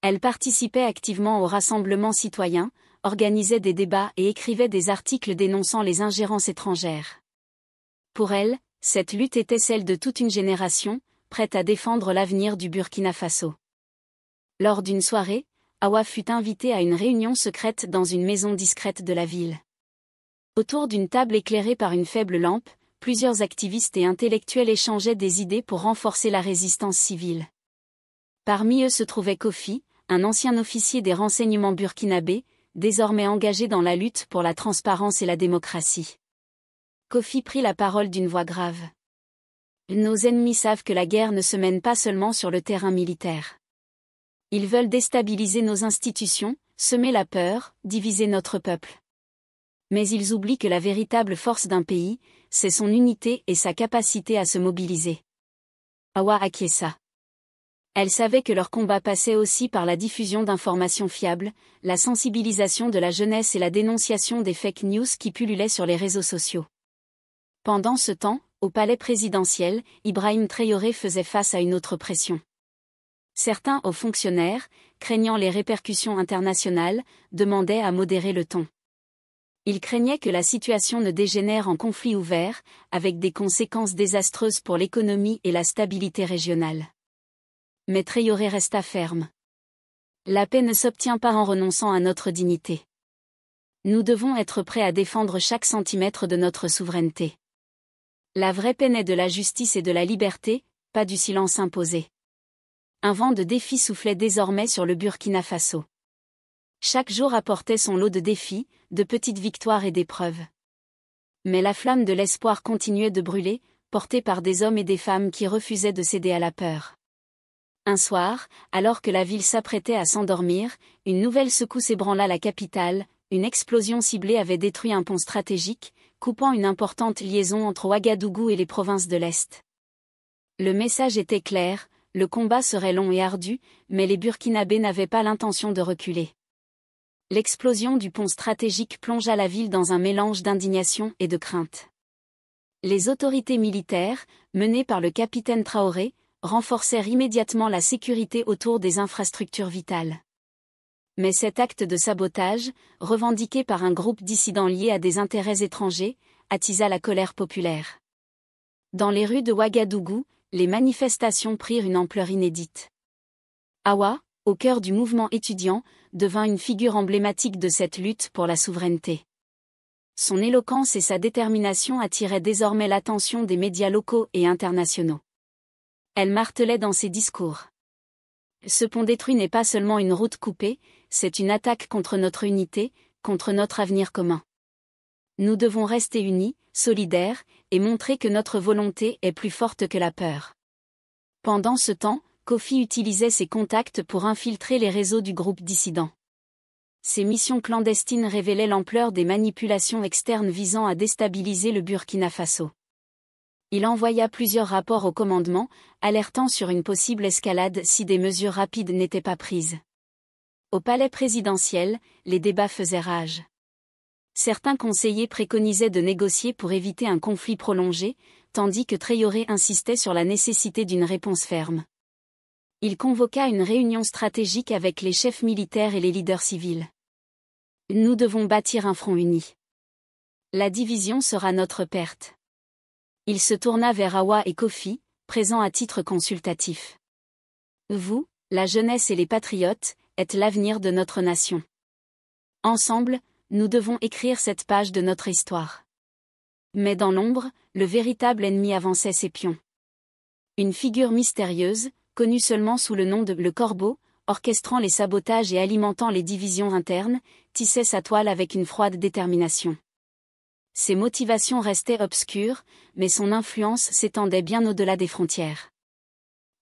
[SPEAKER 1] Elle participait activement aux rassemblements citoyens, organisait des débats et écrivait des articles dénonçant les ingérences étrangères. Pour elle, cette lutte était celle de toute une génération, prête à défendre l'avenir du Burkina Faso. Lors d'une soirée, Awa fut invitée à une réunion secrète dans une maison discrète de la ville. Autour d'une table éclairée par une faible lampe, plusieurs activistes et intellectuels échangeaient des idées pour renforcer la résistance civile. Parmi eux se trouvait Kofi, un ancien officier des renseignements burkinabés, désormais engagé dans la lutte pour la transparence et la démocratie. Kofi prit la parole d'une voix grave. Nos ennemis savent que la guerre ne se mène pas seulement sur le terrain militaire. Ils veulent déstabiliser nos institutions, semer la peur, diviser notre peuple. Mais ils oublient que la véritable force d'un pays, c'est son unité et sa capacité à se mobiliser. Awa acquiesça. Elle savait que leur combat passait aussi par la diffusion d'informations fiables, la sensibilisation de la jeunesse et la dénonciation des fake news qui pullulaient sur les réseaux sociaux. Pendant ce temps, au palais présidentiel, Ibrahim Traoré faisait face à une autre pression. Certains hauts fonctionnaires, craignant les répercussions internationales, demandaient à modérer le ton. Ils craignaient que la situation ne dégénère en conflit ouvert, avec des conséquences désastreuses pour l'économie et la stabilité régionale. Mais Traoré resta ferme. La paix ne s'obtient pas en renonçant à notre dignité. Nous devons être prêts à défendre chaque centimètre de notre souveraineté. La vraie paix naît de la justice et de la liberté, pas du silence imposé. Un vent de défis soufflait désormais sur le Burkina Faso. Chaque jour apportait son lot de défis, de petites victoires et d'épreuves. Mais la flamme de l'espoir continuait de brûler, portée par des hommes et des femmes qui refusaient de céder à la peur. Un soir, alors que la ville s'apprêtait à s'endormir, une nouvelle secousse ébranla la capitale. Une explosion ciblée avait détruit un pont stratégique, coupant une importante liaison entre Ouagadougou et les provinces de l'Est. Le message était clair, le combat serait long et ardu, mais les Burkinabés n'avaient pas l'intention de reculer. L'explosion du pont stratégique plongea la ville dans un mélange d'indignation et de crainte. Les autorités militaires, menées par le capitaine Traoré, renforcèrent immédiatement la sécurité autour des infrastructures vitales. Mais cet acte de sabotage, revendiqué par un groupe dissident lié à des intérêts étrangers, attisa la colère populaire. Dans les rues de Ouagadougou, les manifestations prirent une ampleur inédite. Awa, au cœur du mouvement étudiant, devint une figure emblématique de cette lutte pour la souveraineté. Son éloquence et sa détermination attiraient désormais l'attention des médias locaux et internationaux. Elle martelait dans ses discours. Ce pont détruit n'est pas seulement une route coupée, c'est une attaque contre notre unité, contre notre avenir commun. Nous devons rester unis, solidaires, et montrer que notre volonté est plus forte que la peur. Pendant ce temps, Kofi utilisait ses contacts pour infiltrer les réseaux du groupe dissident. Ces missions clandestines révélaient l'ampleur des manipulations externes visant à déstabiliser le Burkina Faso. Il envoya plusieurs rapports au commandement, alertant sur une possible escalade si des mesures rapides n'étaient pas prises. Au palais présidentiel, les débats faisaient rage. Certains conseillers préconisaient de négocier pour éviter un conflit prolongé, tandis que Traoré insistait sur la nécessité d'une réponse ferme. Il convoqua une réunion stratégique avec les chefs militaires et les leaders civils. Nous devons bâtir un front uni. La division sera notre perte. Il se tourna vers Awa et Kofi, présents à titre consultatif. Vous, la jeunesse et les patriotes, êtes l'avenir de notre nation. Ensemble, nous devons écrire cette page de notre histoire. Mais dans l'ombre, le véritable ennemi avançait ses pions. Une figure mystérieuse, connue seulement sous le nom de Le Corbeau, orchestrant les sabotages et alimentant les divisions internes, tissait sa toile avec une froide détermination. Ses motivations restaient obscures, mais son influence s'étendait bien au-delà des frontières.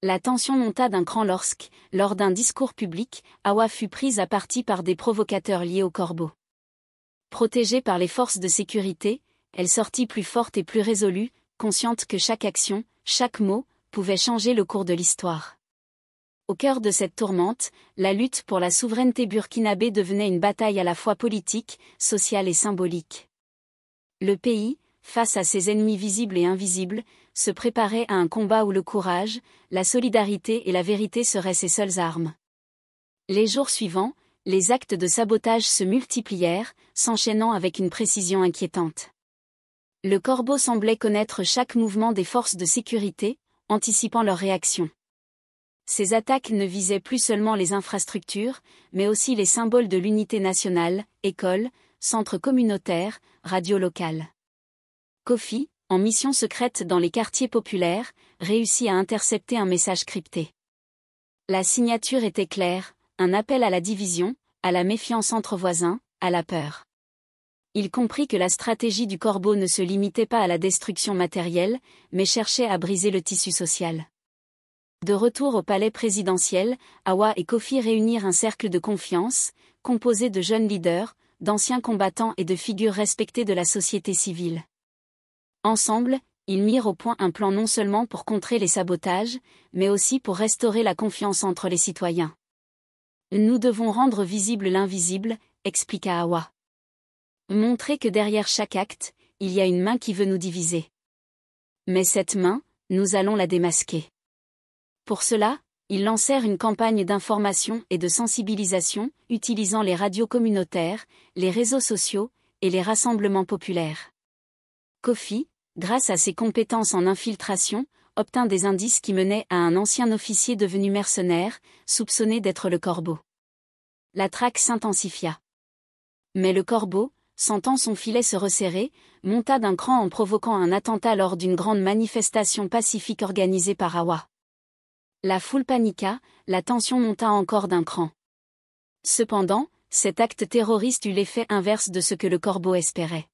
[SPEAKER 1] La tension monta d'un cran lorsque, lors d'un discours public, Awa fut prise à partie par des provocateurs liés au Corbeau. Protégée par les forces de sécurité, elle sortit plus forte et plus résolue, consciente que chaque action, chaque mot, pouvait changer le cours de l'histoire. Au cœur de cette tourmente, la lutte pour la souveraineté burkinabé devenait une bataille à la fois politique, sociale et symbolique. Le pays, face à ses ennemis visibles et invisibles, se préparait à un combat où le courage, la solidarité et la vérité seraient ses seules armes. Les jours suivants, les actes de sabotage se multiplièrent, s'enchaînant avec une précision inquiétante. Le Corbeau semblait connaître chaque mouvement des forces de sécurité, anticipant leurs réactions. Ces attaques ne visaient plus seulement les infrastructures, mais aussi les symboles de l'unité nationale, écoles, centres communautaires, radios locales. Kofi, en mission secrète dans les quartiers populaires, réussit à intercepter un message crypté. La signature était claire, un appel à la division, à la méfiance entre voisins, à la peur. Il comprit que la stratégie du Corbeau ne se limitait pas à la destruction matérielle, mais cherchait à briser le tissu social. De retour au palais présidentiel, Awa et Kofi réunirent un cercle de confiance, composé de jeunes leaders, d'anciens combattants et de figures respectées de la société civile. Ensemble, ils mirent au point un plan non seulement pour contrer les sabotages, mais aussi pour restaurer la confiance entre les citoyens. Nous devons rendre visible l'invisible, expliqua Awa. Montrer que derrière chaque acte, il y a une main qui veut nous diviser. Mais cette main, nous allons la démasquer. Pour cela, ils lancèrent une campagne d'information et de sensibilisation, utilisant les radios communautaires, les réseaux sociaux, et les rassemblements populaires. Kofi, grâce à ses compétences en infiltration, obtint des indices qui menaient à un ancien officier devenu mercenaire, soupçonné d'être le Corbeau. La traque s'intensifia. Mais le Corbeau, sentant son filet se resserrer, monta d'un cran en provoquant un attentat lors d'une grande manifestation pacifique organisée par Awa. La foule paniqua, la tension monta encore d'un cran. Cependant, cet acte terroriste eut l'effet inverse de ce que le corbeau espérait.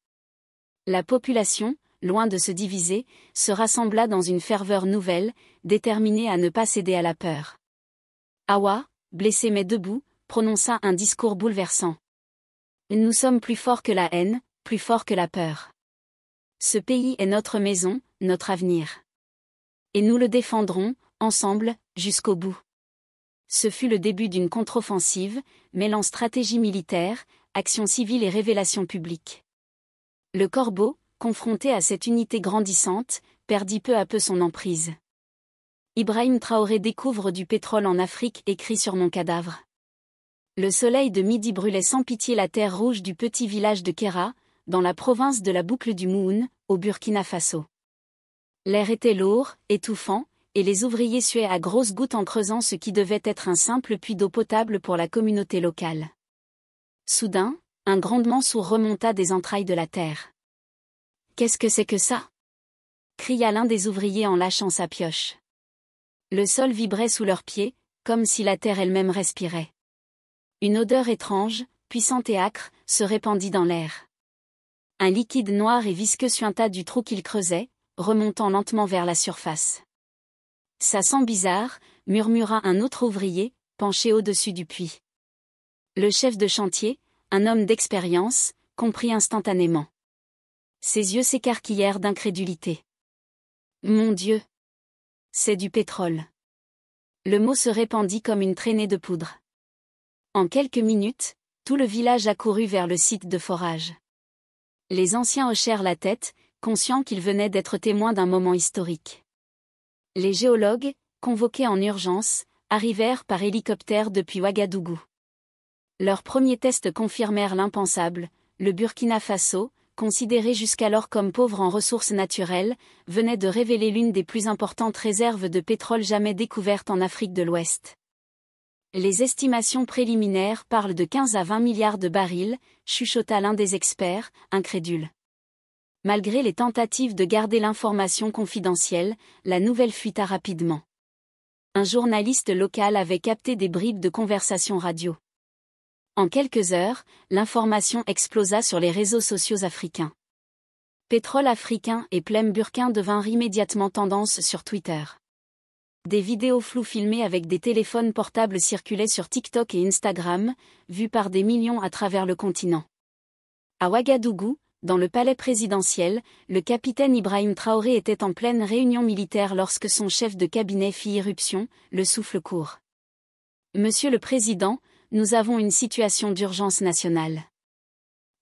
[SPEAKER 1] La population, loin de se diviser, se rassembla dans une ferveur nouvelle, déterminée à ne pas céder à la peur. Awa, blessé mais debout, prononça un discours bouleversant. Nous sommes plus forts que la haine, plus forts que la peur. Ce pays est notre maison, notre avenir. Et nous le défendrons, ensemble, jusqu'au bout. Ce fut le début d'une contre-offensive, mêlant stratégie militaire, action civile et révélation publique. Le corbeau, confronté à cette unité grandissante, perdit peu à peu son emprise. Ibrahim Traoré découvre du pétrole en Afrique et crie sur mon cadavre. Le soleil de midi brûlait sans pitié la terre rouge du petit village de Kera, dans la province de la boucle du Moun, au Burkina Faso. L'air était lourd, étouffant, et les ouvriers suaient à grosses gouttes en creusant ce qui devait être un simple puits d'eau potable pour la communauté locale. Soudain, un grondement sourd remonta des entrailles de la terre. « Qu'est-ce que c'est que ça ?» cria l'un des ouvriers en lâchant sa pioche. Le sol vibrait sous leurs pieds, comme si la terre elle-même respirait. Une odeur étrange, puissante et âcre, se répandit dans l'air. Un liquide noir et visqueux suinta du trou qu'ils creusaient, remontant lentement vers la surface. « Ça sent bizarre », murmura un autre ouvrier, penché au-dessus du puits. Le chef de chantier, un homme d'expérience, comprit instantanément. Ses yeux s'écarquillèrent d'incrédulité. « Mon Dieu ! C'est du pétrole !» Le mot se répandit comme une traînée de poudre. En quelques minutes, tout le village accourut vers le site de forage. Les anciens hochèrent la tête, conscients qu'ils venaient d'être témoins d'un moment historique. Les géologues, convoqués en urgence, arrivèrent par hélicoptère depuis Ouagadougou. Leurs premiers tests confirmèrent l'impensable, le Burkina Faso, considéré jusqu'alors comme pauvre en ressources naturelles, venait de révéler l'une des plus importantes réserves de pétrole jamais découvertes en Afrique de l'Ouest. Les estimations préliminaires parlent de 15 à 20 milliards de barils, chuchota l'un des experts, incrédule. Malgré les tentatives de garder l'information confidentielle, la nouvelle fuita rapidement. Un journaliste local avait capté des bribes de conversation radio. En quelques heures, l'information explosa sur les réseaux sociaux africains. Pétrole africain et Plem Burkin devinrent immédiatement tendance sur Twitter. Des vidéos floues filmées avec des téléphones portables circulaient sur TikTok et Instagram, vues par des millions à travers le continent. À Ouagadougou, dans le palais présidentiel, le capitaine Ibrahim Traoré était en pleine réunion militaire lorsque son chef de cabinet fit irruption, le souffle court. « Monsieur le Président, nous avons une situation d'urgence nationale. »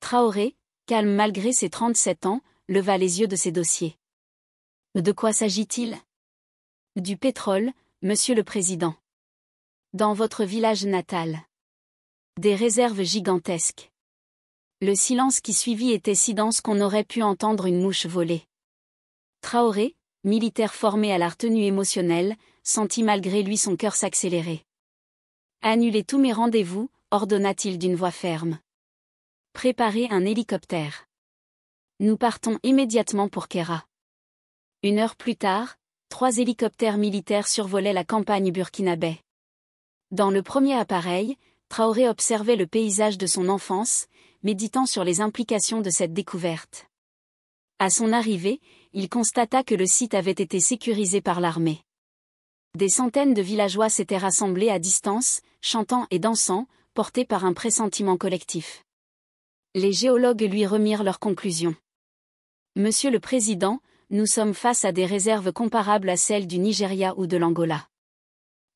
[SPEAKER 1] Traoré, calme malgré ses 37 ans, leva les yeux de ses dossiers. « De quoi s'agit-il ? » ?»« Du pétrole, Monsieur le Président. Dans votre village natal. Des réserves gigantesques. » Le silence qui suivit était si dense qu'on aurait pu entendre une mouche voler. Traoré, militaire formé à la retenue émotionnelle, sentit malgré lui son cœur s'accélérer. « Annulez tous mes rendez-vous, » ordonna-t-il d'une voix ferme. « Préparez un hélicoptère. Nous partons immédiatement pour Kera. » 1 heure plus tard, 3 hélicoptères militaires survolaient la campagne burkinabé. Dans le premier appareil, Traoré observait le paysage de son enfance, méditant sur les implications de cette découverte. À son arrivée, il constata que le site avait été sécurisé par l'armée. Des centaines de villageois s'étaient rassemblés à distance, chantant et dansant, portés par un pressentiment collectif. Les géologues lui remirent leurs conclusions. « Monsieur le Président, nous sommes face à des réserves comparables à celles du Nigeria ou de l'Angola.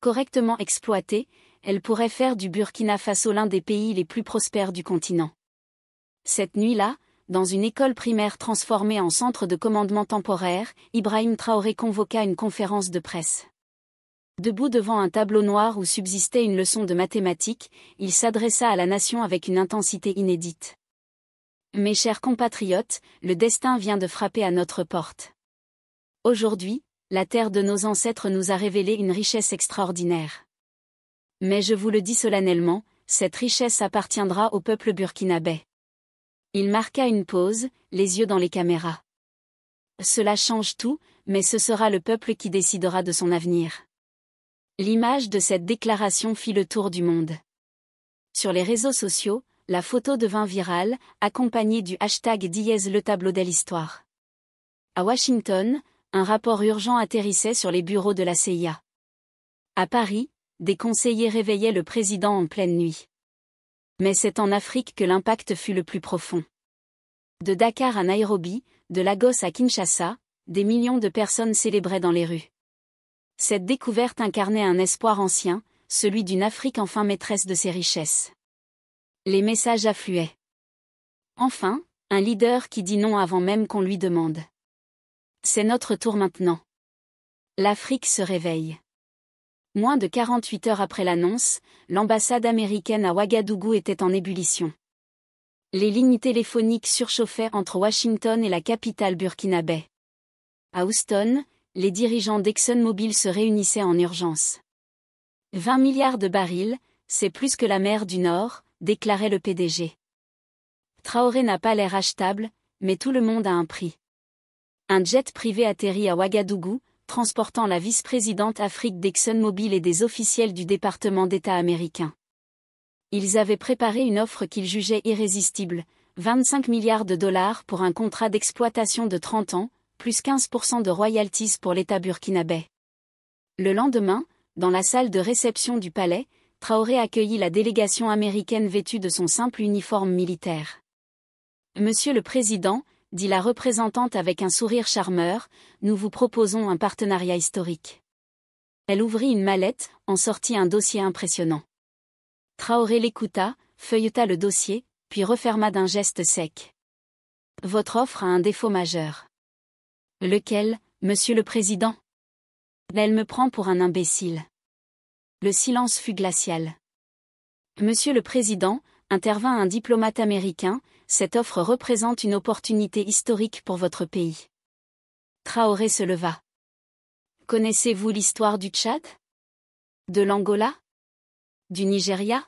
[SPEAKER 1] Correctement exploitées, elles pourraient faire du Burkina Faso l'un des pays les plus prospères du continent. » Cette nuit-là, dans une école primaire transformée en centre de commandement temporaire, Ibrahim Traoré convoqua une conférence de presse. Debout devant un tableau noir où subsistait une leçon de mathématiques, il s'adressa à la nation avec une intensité inédite. « Mes chers compatriotes, le destin vient de frapper à notre porte. Aujourd'hui, la terre de nos ancêtres nous a révélé une richesse extraordinaire. Mais je vous le dis solennellement, cette richesse appartiendra au peuple burkinabé. » Il marqua une pause, les yeux dans les caméras. « Cela change tout, mais ce sera le peuple qui décidera de son avenir. L'image de cette déclaration fit le tour du monde. Sur les réseaux sociaux, la photo devint virale, accompagnée du hashtag #le tableau de l'histoire. À Washington, un rapport urgent atterrissait sur les bureaux de la CIA. À Paris, des conseillers réveillaient le président en pleine nuit. Mais c'est en Afrique que l'impact fut le plus profond. De Dakar à Nairobi, de Lagos à Kinshasa, des millions de personnes célébraient dans les rues. Cette découverte incarnait un espoir ancien, celui d'une Afrique enfin maîtresse de ses richesses. Les messages affluaient. Enfin, un leader qui dit non avant même qu'on lui demande. C'est notre tour maintenant. L'Afrique se réveille. Moins de 48 heures après l'annonce, l'ambassade américaine à Ouagadougou était en ébullition. Les lignes téléphoniques surchauffaient entre Washington et la capitale burkinabé. À Houston, les dirigeants d'ExxonMobil se réunissaient en urgence. 20 milliards de barils, c'est plus que la mer du Nord, déclarait le PDG. Traoré n'a pas l'air achetable, mais tout le monde a un prix. Un jet privé atterrit à Ouagadougou, transportant la vice-présidente Afrique d'ExxonMobil et des officiels du département d'État américain. Ils avaient préparé une offre qu'ils jugeaient irrésistible, 25 milliards de dollars pour un contrat d'exploitation de 30 ans, plus 15% de royalties pour l'État burkinabé. Le lendemain, dans la salle de réception du palais, Traoré accueillit la délégation américaine vêtue de son simple uniforme militaire. « Monsieur le Président », dit la représentante avec un sourire charmeur, « nous vous proposons un partenariat historique. » Elle ouvrit une mallette, en sortit un dossier impressionnant. Traoré l'écouta, feuilleta le dossier, puis referma d'un geste sec. « Votre offre a un défaut majeur. »« Lequel, Monsieur le Président ?» ?»« Elle me prend pour un imbécile. » Le silence fut glacial. « Monsieur le Président », intervint un diplomate américain, « cette offre représente une opportunité historique pour votre pays. » Traoré se leva. « Connaissez-vous l'histoire du Tchad? De l'Angola? Du Nigeria?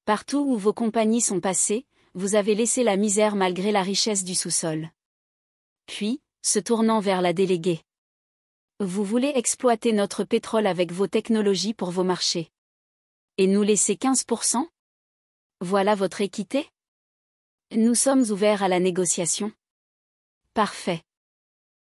[SPEAKER 1] Partout où vos compagnies sont passées, vous avez laissé la misère malgré la richesse du sous-sol. » Puis, se tournant vers la déléguée. « Vous voulez exploiter notre pétrole avec vos technologies pour vos marchés. Et nous laisser 15%? Voilà votre équité? Nous sommes ouverts à la négociation. » Parfait.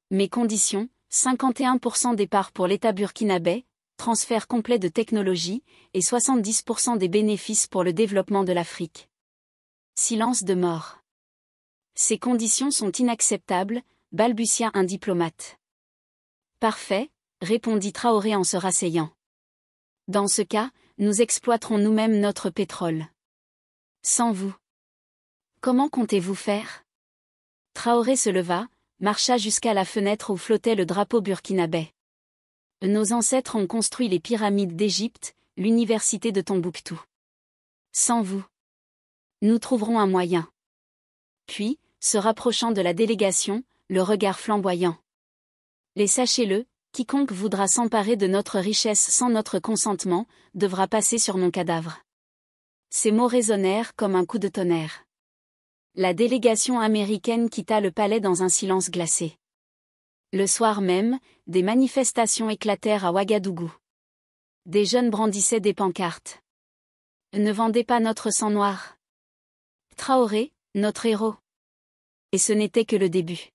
[SPEAKER 1] Mes conditions, 51% des parts pour l'État burkinabé, transfert complet de technologie, et 70% des bénéfices pour le développement de l'Afrique. Silence de mort. Ces conditions sont inacceptables, balbutia un diplomate. Parfait, répondit Traoré en se rasseyant. Dans ce cas, nous exploiterons nous-mêmes notre pétrole. Sans vous. Comment comptez-vous faire? Traoré se leva, marcha jusqu'à la fenêtre où flottait le drapeau burkinabé. Nos ancêtres ont construit les pyramides d'Égypte, l'université de Tombouctou. Sans vous. Nous trouverons un moyen. Puis, se rapprochant de la délégation, le regard flamboyant. Et sachez-le, quiconque voudra s'emparer de notre richesse sans notre consentement, devra passer sur mon cadavre. Ces mots résonnèrent comme un coup de tonnerre. La délégation américaine quitta le palais dans un silence glacé. Le soir même, des manifestations éclatèrent à Ouagadougou. Des jeunes brandissaient des pancartes. Ne vendez pas notre sang noir. Traoré, notre héros. Et ce n'était que le début.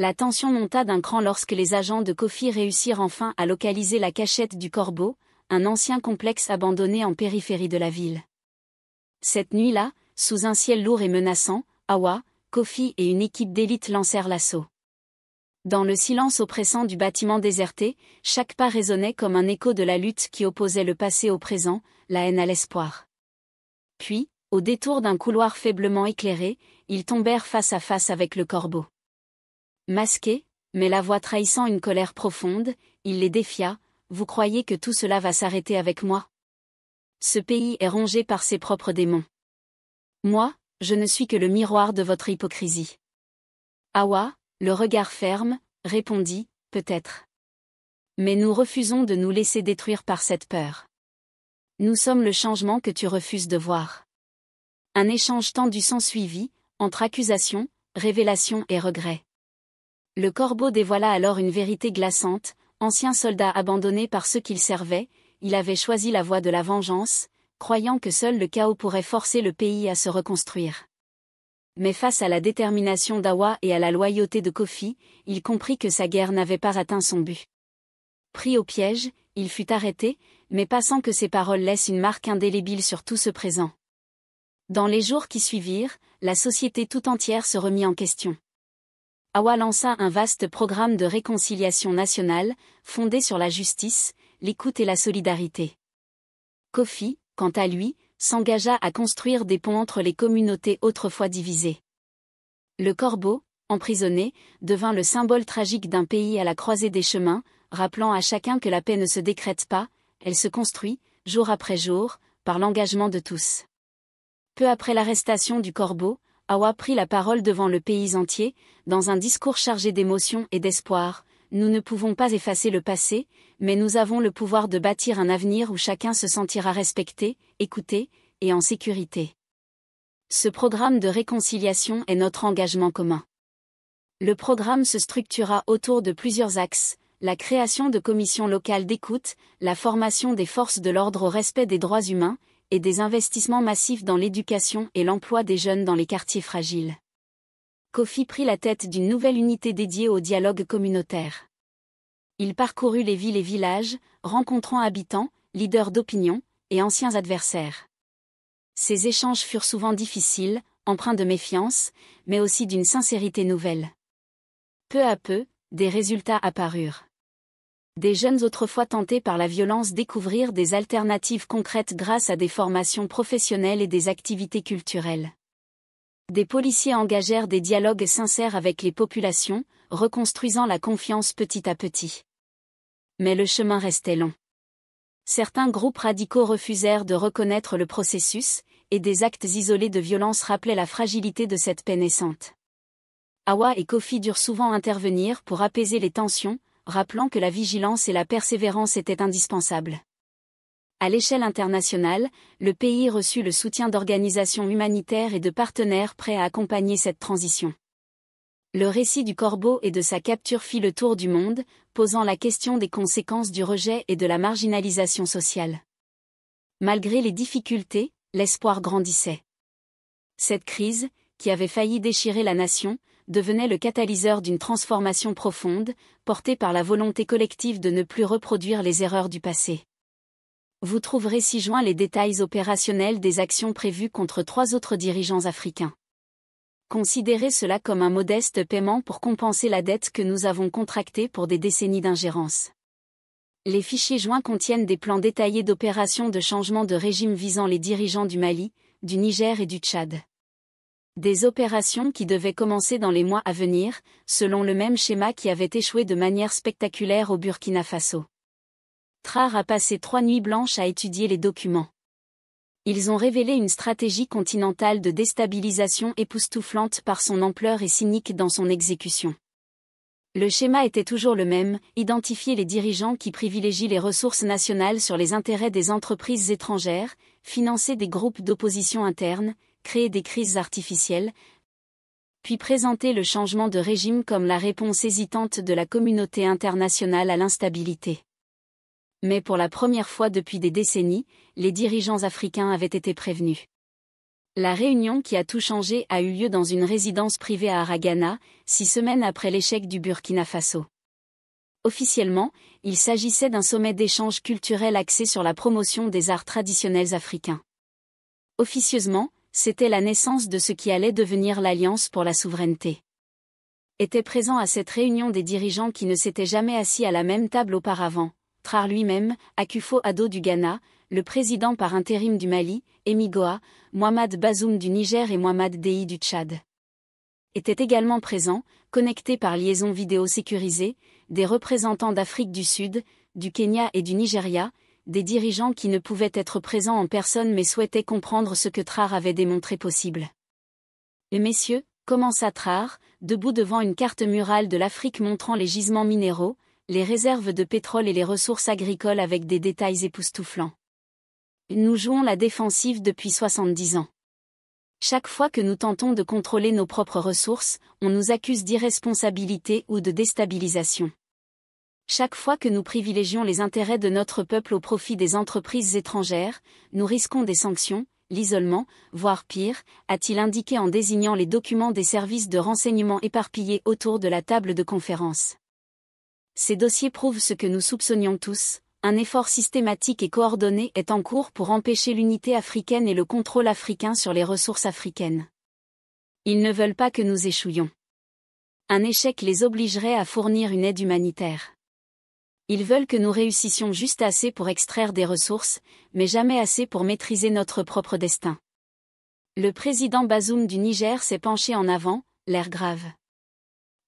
[SPEAKER 1] La tension monta d'un cran lorsque les agents de Kofi réussirent enfin à localiser la cachette du Corbeau, un ancien complexe abandonné en périphérie de la ville. Cette nuit-là, sous un ciel lourd et menaçant, Awa, Kofi et une équipe d'élite lancèrent l'assaut. Dans le silence oppressant du bâtiment déserté, chaque pas résonnait comme un écho de la lutte qui opposait le passé au présent, la haine à l'espoir. Puis, au détour d'un couloir faiblement éclairé, ils tombèrent face à face avec le Corbeau. Masqué, mais la voix trahissant une colère profonde, il les défia. « Vous croyez que tout cela va s'arrêter avec moi? Ce pays est rongé par ses propres démons. Moi, je ne suis que le miroir de votre hypocrisie. » Awa, le regard ferme, répondit, « Peut-être. Mais nous refusons de nous laisser détruire par cette peur. Nous sommes le changement que tu refuses de voir. » Un échange tendu s'ensuivit, entre accusations, révélations et regrets. Le Corbeau dévoila alors une vérité glaçante, ancien soldat abandonné par ceux qu'il servait, il avait choisi la voie de la vengeance, croyant que seul le chaos pourrait forcer le pays à se reconstruire. Mais face à la détermination d'Awa et à la loyauté de Kofi, il comprit que sa guerre n'avait pas atteint son but. Pris au piège, il fut arrêté, mais pas sans que ses paroles laissent une marque indélébile sur tout ce présent. Dans les jours qui suivirent, la société tout entière se remit en question. Awa lança un vaste programme de réconciliation nationale, fondé sur la justice, l'écoute et la solidarité. Kofi, quant à lui, s'engagea à construire des ponts entre les communautés autrefois divisées. Le corbeau, emprisonné, devint le symbole tragique d'un pays à la croisée des chemins, rappelant à chacun que la paix ne se décrète pas, elle se construit, jour après jour, par l'engagement de tous. Peu après l'arrestation du corbeau, Awa prit la parole devant le pays entier, dans un discours chargé d'émotion et d'espoir. Nous ne pouvons pas effacer le passé, mais nous avons le pouvoir de bâtir un avenir où chacun se sentira respecté, écouté, et en sécurité. Ce programme de réconciliation est notre engagement commun. Le programme se structura autour de plusieurs axes: la création de commissions locales d'écoute, la formation des forces de l'ordre au respect des droits humains, et des investissements massifs dans l'éducation et l'emploi des jeunes dans les quartiers fragiles. Kofi prit la tête d'une nouvelle unité dédiée au dialogue communautaire. Il parcourut les villes et villages, rencontrant habitants, leaders d'opinion, et anciens adversaires. Ces échanges furent souvent difficiles, empreints de méfiance, mais aussi d'une sincérité nouvelle. Peu à peu, des résultats apparurent. Des jeunes autrefois tentés par la violence découvrirent des alternatives concrètes grâce à des formations professionnelles et des activités culturelles. Des policiers engagèrent des dialogues sincères avec les populations, reconstruisant la confiance petit à petit. Mais le chemin restait long. Certains groupes radicaux refusèrent de reconnaître le processus, et des actes isolés de violence rappelaient la fragilité de cette paix naissante. Awa et Kofi durent souvent intervenir pour apaiser les tensions, rappelant que la vigilance et la persévérance étaient indispensables. À l'échelle internationale, le pays reçut le soutien d'organisations humanitaires et de partenaires prêts à accompagner cette transition. Le récit du corbeau et de sa capture fit le tour du monde, posant la question des conséquences du rejet et de la marginalisation sociale. Malgré les difficultés, l'espoir grandissait. Cette crise, qui avait failli déchirer la nation, devenait le catalyseur d'une transformation profonde, portée par la volonté collective de ne plus reproduire les erreurs du passé. Vous trouverez ci-joints les détails opérationnels des actions prévues contre 3 autres dirigeants africains. Considérez cela comme un modeste paiement pour compenser la dette que nous avons contractée pour des décennies d'ingérence. Les fichiers joints contiennent des plans détaillés d'opérations de changement de régime visant les dirigeants du Mali, du Niger et du Tchad. Des opérations qui devaient commencer dans les mois à venir, selon le même schéma qui avait échoué de manière spectaculaire au Burkina Faso. Traore a passé 3 nuits blanches à étudier les documents. Ils ont révélé une stratégie continentale de déstabilisation époustouflante par son ampleur et cynique dans son exécution. Le schéma était toujours le même: identifier les dirigeants qui privilégient les ressources nationales sur les intérêts des entreprises étrangères, financer des groupes d'opposition interne, créer des crises artificielles, puis présenter le changement de régime comme la réponse hésitante de la communauté internationale à l'instabilité. Mais pour la première fois depuis des décennies, les dirigeants africains avaient été prévenus. La réunion qui a tout changé a eu lieu dans une résidence privée à Aragana, 6 semaines après l'échec du Burkina Faso. Officiellement, il s'agissait d'un sommet d'échange culturel axé sur la promotion des arts traditionnels africains. Officieusement, c'était la naissance de ce qui allait devenir l'Alliance pour la souveraineté. Étaient présents à cette réunion des dirigeants qui ne s'étaient jamais assis à la même table auparavant: Traore lui-même, Akufo-Addo du Ghana, le président par intérim du Mali, Emi Goïta, Mohamed Bazoum du Niger et Mohamed Déhi du Tchad. Étaient également présents, connectés par liaison vidéo sécurisée, des représentants d'Afrique du Sud, du Kenya et du Nigeria, des dirigeants qui ne pouvaient être présents en personne mais souhaitaient comprendre ce que Traore avait démontré possible. Et messieurs, commença Traore, debout devant une carte murale de l'Afrique montrant les gisements minéraux, les réserves de pétrole et les ressources agricoles avec des détails époustouflants. Nous jouons la défensive depuis 70 ans. Chaque fois que nous tentons de contrôler nos propres ressources, on nous accuse d'irresponsabilité ou de déstabilisation. Chaque fois que nous privilégions les intérêts de notre peuple au profit des entreprises étrangères, nous risquons des sanctions, l'isolement, voire pire, a-t-il indiqué en désignant les documents des services de renseignement éparpillés autour de la table de conférence. Ces dossiers prouvent ce que nous soupçonnions tous, un effort systématique et coordonné est en cours pour empêcher l'unité africaine et le contrôle africain sur les ressources africaines. Ils ne veulent pas que nous échouions. Un échec les obligerait à fournir une aide humanitaire. Ils veulent que nous réussissions juste assez pour extraire des ressources, mais jamais assez pour maîtriser notre propre destin. Le président Bazoum du Niger s'est penché en avant, l'air grave.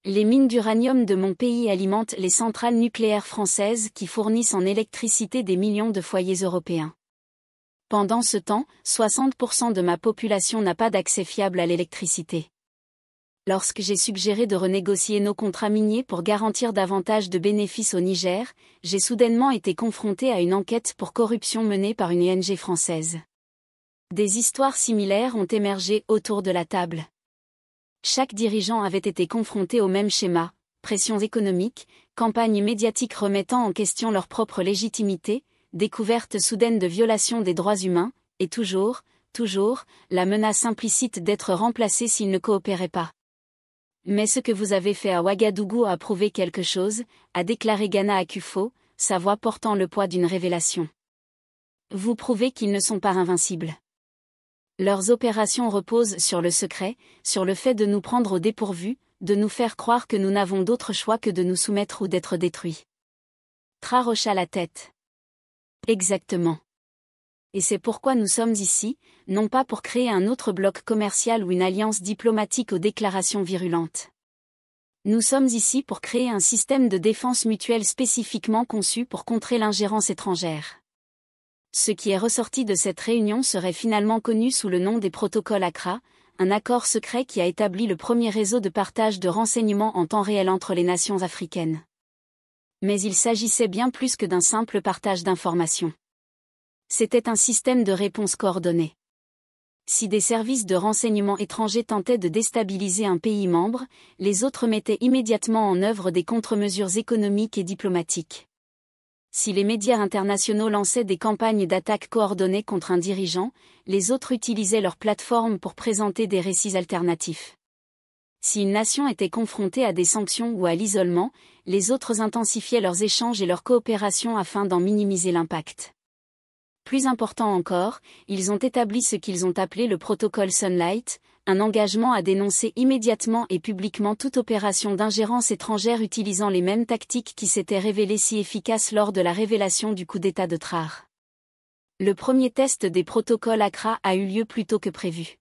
[SPEAKER 1] Les mines d'uranium de mon pays alimentent les centrales nucléaires françaises qui fournissent en électricité des millions de foyers européens. Pendant ce temps, 60% de ma population n'a pas d'accès fiable à l'électricité. Lorsque j'ai suggéré de renégocier nos contrats miniers pour garantir davantage de bénéfices au Niger, j'ai soudainement été confronté à une enquête pour corruption menée par une ONG française. Des histoires similaires ont émergé autour de la table. Chaque dirigeant avait été confronté au même schéma, pressions économiques, campagnes médiatiques remettant en question leur propre légitimité, découverte soudaine de violations des droits humains, et toujours, la menace implicite d'être remplacé s'ils ne coopéraient pas. Mais ce que vous avez fait à Ouagadougou a prouvé quelque chose, a déclaré Gana Akufo, sa voix portant le poids d'une révélation. Vous prouvez qu'ils ne sont pas invincibles. Leurs opérations reposent sur le secret, sur le fait de nous prendre au dépourvu, de nous faire croire que nous n'avons d'autre choix que de nous soumettre ou d'être détruits. Tra hocha la tête. Exactement. Et c'est pourquoi nous sommes ici, non pas pour créer un autre bloc commercial ou une alliance diplomatique aux déclarations virulentes. Nous sommes ici pour créer un système de défense mutuelle spécifiquement conçu pour contrer l'ingérence étrangère. Ce qui est ressorti de cette réunion serait finalement connu sous le nom des protocoles Accra, un accord secret qui a établi le premier réseau de partage de renseignements en temps réel entre les nations africaines. Mais il s'agissait bien plus que d'un simple partage d'informations. C'était un système de réponse coordonnée. Si des services de renseignement étrangers tentaient de déstabiliser un pays membre, les autres mettaient immédiatement en œuvre des contre-mesures économiques et diplomatiques. Si les médias internationaux lançaient des campagnes d'attaque coordonnées contre un dirigeant, les autres utilisaient leur plateforme pour présenter des récits alternatifs. Si une nation était confrontée à des sanctions ou à l'isolement, les autres intensifiaient leurs échanges et leur coopération afin d'en minimiser l'impact. Plus important encore, ils ont établi ce qu'ils ont appelé le protocole Sunlight, un engagement à dénoncer immédiatement et publiquement toute opération d'ingérence étrangère utilisant les mêmes tactiques qui s'étaient révélées si efficaces lors de la révélation du coup d'État de Traore. Le premier test des protocoles Accra a eu lieu plus tôt que prévu.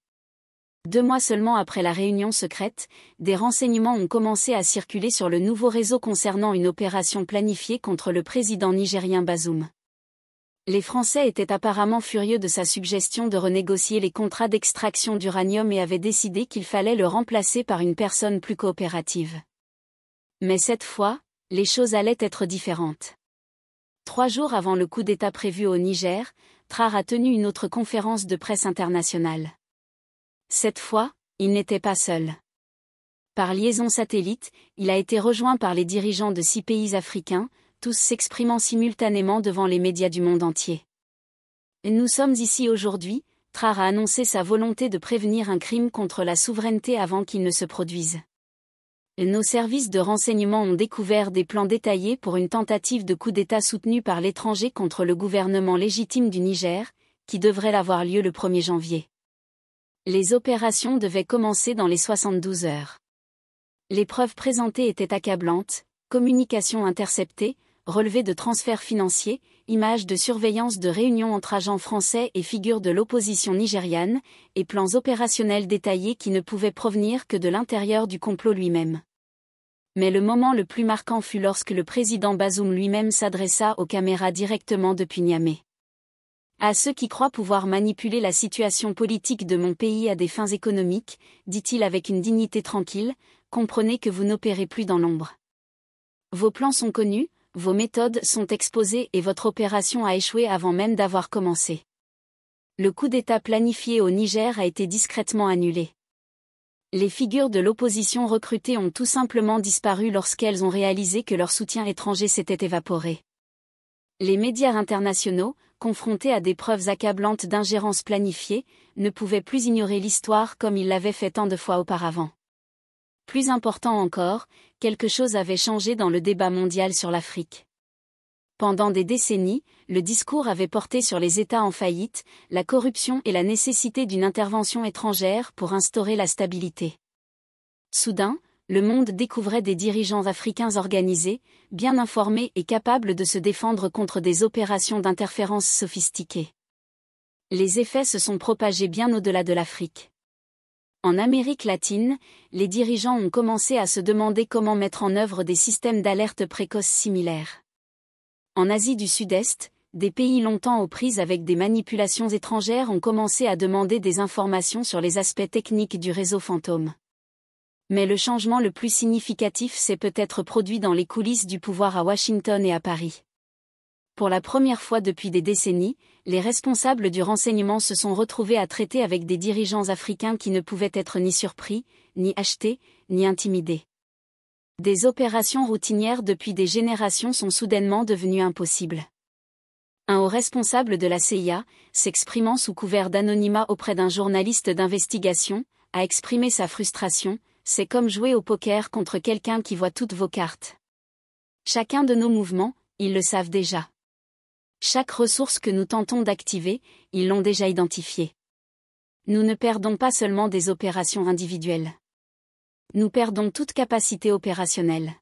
[SPEAKER 1] 2 mois seulement après la réunion secrète, des renseignements ont commencé à circuler sur le nouveau réseau concernant une opération planifiée contre le président nigérien Bazoum. Les Français étaient apparemment furieux de sa suggestion de renégocier les contrats d'extraction d'uranium et avaient décidé qu'il fallait le remplacer par une personne plus coopérative. Mais cette fois, les choses allaient être différentes. 3 jours avant le coup d'État prévu au Niger, Traore a tenu une autre conférence de presse internationale. Cette fois, il n'était pas seul. Par liaison satellite, il a été rejoint par les dirigeants de 6 pays africains, tous s'exprimant simultanément devant les médias du monde entier. Nous sommes ici aujourd'hui, Traore a annoncé sa volonté de prévenir un crime contre la souveraineté avant qu'il ne se produise. Nos services de renseignement ont découvert des plans détaillés pour une tentative de coup d'État soutenue par l'étranger contre le gouvernement légitime du Niger, qui devrait avoir lieu le 1er janvier. Les opérations devaient commencer dans les 72 heures. Les preuves présentées étaient accablantes, communications interceptées, relevés de transferts financiers, images de surveillance de réunions entre agents français et figures de l'opposition nigériane, et plans opérationnels détaillés qui ne pouvaient provenir que de l'intérieur du complot lui-même. Mais le moment le plus marquant fut lorsque le président Bazoum lui-même s'adressa aux caméras directement depuis Niamey. À ceux qui croient pouvoir manipuler la situation politique de mon pays à des fins économiques, dit-il avec une dignité tranquille, comprenez que vous n'opérez plus dans l'ombre. Vos plans sont connus, vos méthodes sont exposées et votre opération a échoué avant même d'avoir commencé. Le coup d'État planifié au Niger a été discrètement annulé. Les figures de l'opposition recrutées ont tout simplement disparu lorsqu'elles ont réalisé que leur soutien étranger s'était évaporé. Les médias internationaux, confrontés à des preuves accablantes d'ingérence planifiée, ne pouvaient plus ignorer l'histoire comme ils l'avaient fait tant de fois auparavant. Plus important encore, quelque chose avait changé dans le débat mondial sur l'Afrique. Pendant des décennies, le discours avait porté sur les États en faillite, la corruption et la nécessité d'une intervention étrangère pour instaurer la stabilité. Soudain, le monde découvrait des dirigeants africains organisés, bien informés et capables de se défendre contre des opérations d'interférence sophistiquées. Les effets se sont propagés bien au-delà de l'Afrique. En Amérique latine, les dirigeants ont commencé à se demander comment mettre en œuvre des systèmes d'alerte précoce similaires. En Asie du Sud-Est, des pays longtemps aux prises avec des manipulations étrangères ont commencé à demander des informations sur les aspects techniques du réseau fantôme. Mais le changement le plus significatif s'est peut-être produit dans les coulisses du pouvoir à Washington et à Paris. Pour la première fois depuis des décennies, les responsables du renseignement se sont retrouvés à traiter avec des dirigeants africains qui ne pouvaient être ni surpris, ni achetés, ni intimidés. Des opérations routinières depuis des générations sont soudainement devenues impossibles. Un haut responsable de la CIA, s'exprimant sous couvert d'anonymat auprès d'un journaliste d'investigation, a exprimé sa frustration. C'est comme jouer au poker contre quelqu'un qui voit toutes vos cartes. Chacun de nos mouvements, ils le savent déjà. Chaque ressource que nous tentons d'activer, ils l'ont déjà identifiée. Nous ne perdons pas seulement des opérations individuelles. Nous perdons toute capacité opérationnelle.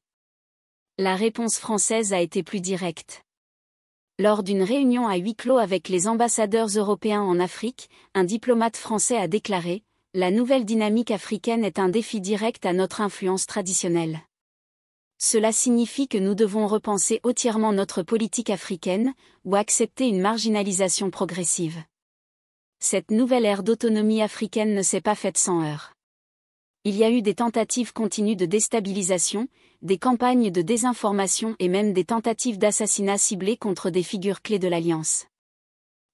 [SPEAKER 1] La réponse française a été plus directe. Lors d'une réunion à huis clos avec les ambassadeurs européens en Afrique, un diplomate français a déclaré: la nouvelle dynamique africaine est un défi direct à notre influence traditionnelle. Cela signifie que nous devons repenser entièrement notre politique africaine, ou accepter une marginalisation progressive. Cette nouvelle ère d'autonomie africaine ne s'est pas faite sans heurts. Il y a eu des tentatives continues de déstabilisation, des campagnes de désinformation et même des tentatives d'assassinat ciblés contre des figures clés de l'Alliance.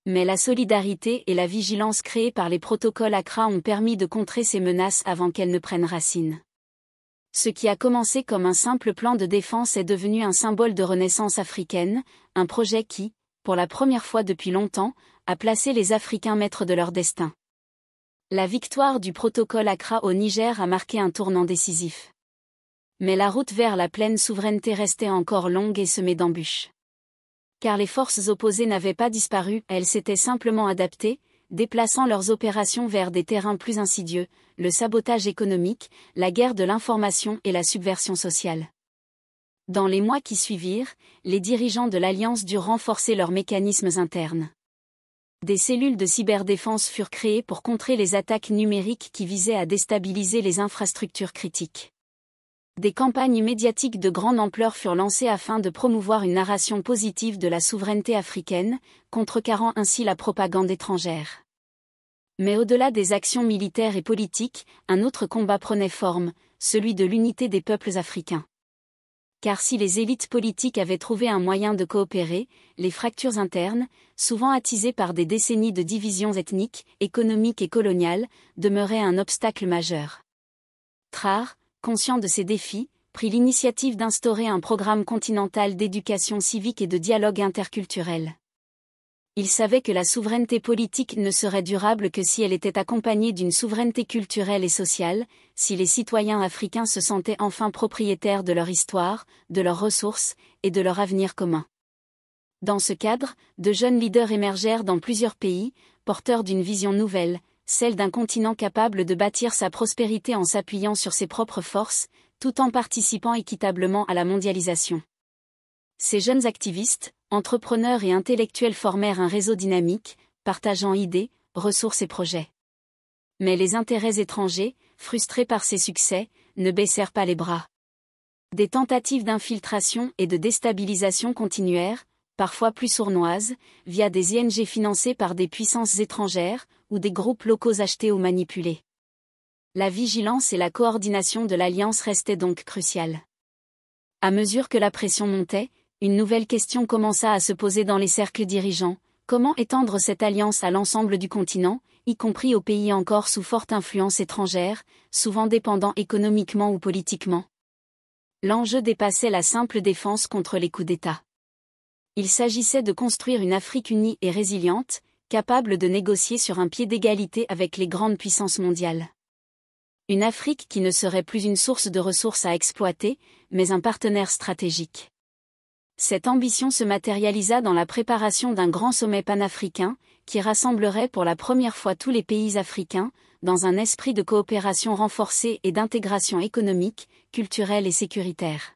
[SPEAKER 1] Mais la solidarité et la vigilance créées par les protocoles Accra ont permis de contrer ces menaces avant qu'elles ne prennent racine. Ce qui a commencé comme un simple plan de défense est devenu un symbole de renaissance africaine, un projet qui, pour la première fois depuis longtemps, a placé les Africains maîtres de leur destin. La victoire du protocole Accra au Niger a marqué un tournant décisif. Mais la route vers la pleine souveraineté restait encore longue et semée d'embûches. Car les forces opposées n'avaient pas disparu, elles s'étaient simplement adaptées, déplaçant leurs opérations vers des terrains plus insidieux, le sabotage économique, la guerre de l'information et la subversion sociale. Dans les mois qui suivirent, les dirigeants de l'Alliance durent renforcer leurs mécanismes internes. Des cellules de cyberdéfense furent créées pour contrer les attaques numériques qui visaient à déstabiliser les infrastructures critiques. Des campagnes médiatiques de grande ampleur furent lancées afin de promouvoir une narration positive de la souveraineté africaine, contrecarrant ainsi la propagande étrangère. Mais au-delà des actions militaires et politiques, un autre combat prenait forme, celui de l'unité des peuples africains. Car si les élites politiques avaient trouvé un moyen de coopérer, les fractures internes, souvent attisées par des décennies de divisions ethniques, économiques et coloniales, demeuraient un obstacle majeur. TRAR, conscient de ces défis, prit l'initiative d'instaurer un programme continental d'éducation civique et de dialogue interculturel. Il savait que la souveraineté politique ne serait durable que si elle était accompagnée d'une souveraineté culturelle et sociale, si les citoyens africains se sentaient enfin propriétaires de leur histoire, de leurs ressources, et de leur avenir commun. Dans ce cadre, de jeunes leaders émergèrent dans plusieurs pays, porteurs d'une vision nouvelle, celle d'un continent capable de bâtir sa prospérité en s'appuyant sur ses propres forces, tout en participant équitablement à la mondialisation. Ces jeunes activistes, entrepreneurs et intellectuels formèrent un réseau dynamique, partageant idées, ressources et projets. Mais les intérêts étrangers, frustrés par ces succès, ne baissèrent pas les bras. Des tentatives d'infiltration et de déstabilisation continuèrent, parfois plus sournoises, via des ING financées par des puissances étrangères, ou des groupes locaux achetés ou manipulés. La vigilance et la coordination de l'Alliance restaient donc cruciales. À mesure que la pression montait, une nouvelle question commença à se poser dans les cercles dirigeants: comment étendre cette alliance à l'ensemble du continent, y compris aux pays encore sous forte influence étrangère, souvent dépendants économiquement ou politiquement. L'enjeu dépassait la simple défense contre les coups d'État. Il s'agissait de construire une Afrique unie et résiliente, capable de négocier sur un pied d'égalité avec les grandes puissances mondiales. Une Afrique qui ne serait plus une source de ressources à exploiter, mais un partenaire stratégique. Cette ambition se matérialisa dans la préparation d'un grand sommet panafricain, qui rassemblerait pour la première fois tous les pays africains, dans un esprit de coopération renforcée et d'intégration économique, culturelle et sécuritaire.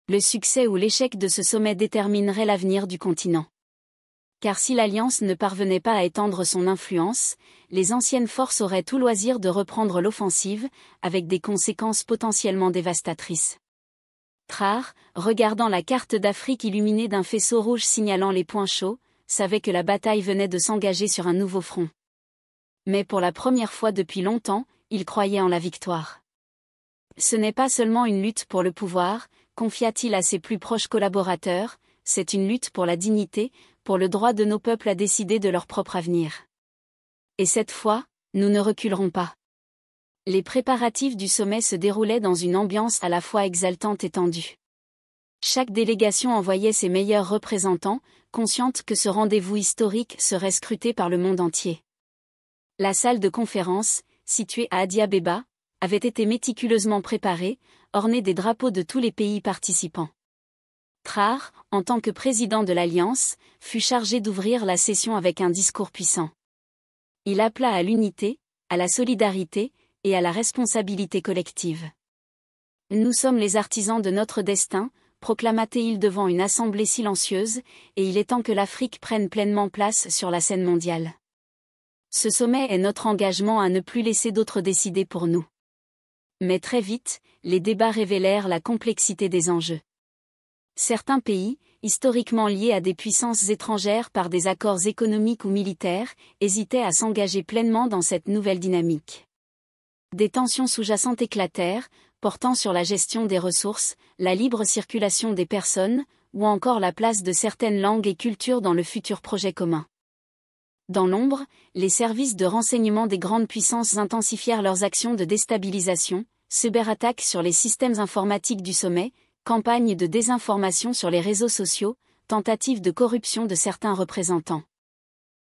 [SPEAKER 1] Le succès ou l'échec de ce sommet déterminerait l'avenir du continent. Car si l'Alliance ne parvenait pas à étendre son influence, les anciennes forces auraient tout loisir de reprendre l'offensive, avec des conséquences potentiellement dévastatrices. Trarr, regardant la carte d'Afrique illuminée d'un faisceau rouge signalant les points chauds, savait que la bataille venait de s'engager sur un nouveau front. Mais pour la première fois depuis longtemps, il croyait en la victoire. Ce n'est pas seulement une lutte pour le pouvoir, confia-t-il à ses plus proches collaborateurs, c'est une lutte pour la dignité, pour le droit de nos peuples à décider de leur propre avenir. Et cette fois, nous ne reculerons pas. Les préparatifs du sommet se déroulaient dans une ambiance à la fois exaltante et tendue. Chaque délégation envoyait ses meilleurs représentants, consciente que ce rendez-vous historique serait scruté par le monde entier. La salle de conférence, située à Addis Abeba, avait été méticuleusement préparée, ornée des drapeaux de tous les pays participants. Trarr, en tant que président de l'Alliance, fut chargé d'ouvrir la session avec un discours puissant. Il appela à l'unité, à la solidarité, et à la responsabilité collective. Nous sommes les artisans de notre destin, proclama-t-il devant une assemblée silencieuse, et il est temps que l'Afrique prenne pleinement place sur la scène mondiale. Ce sommet est notre engagement à ne plus laisser d'autres décider pour nous. Mais très vite, les débats révélèrent la complexité des enjeux. Certains pays, historiquement liés à des puissances étrangères par des accords économiques ou militaires, hésitaient à s'engager pleinement dans cette nouvelle dynamique. Des tensions sous-jacentes éclatèrent, portant sur la gestion des ressources, la libre circulation des personnes, ou encore la place de certaines langues et cultures dans le futur projet commun. Dans l'ombre, les services de renseignement des grandes puissances intensifièrent leurs actions de déstabilisation, cyberattaques sur les systèmes informatiques du sommet, campagnes de désinformation sur les réseaux sociaux, tentatives de corruption de certains représentants.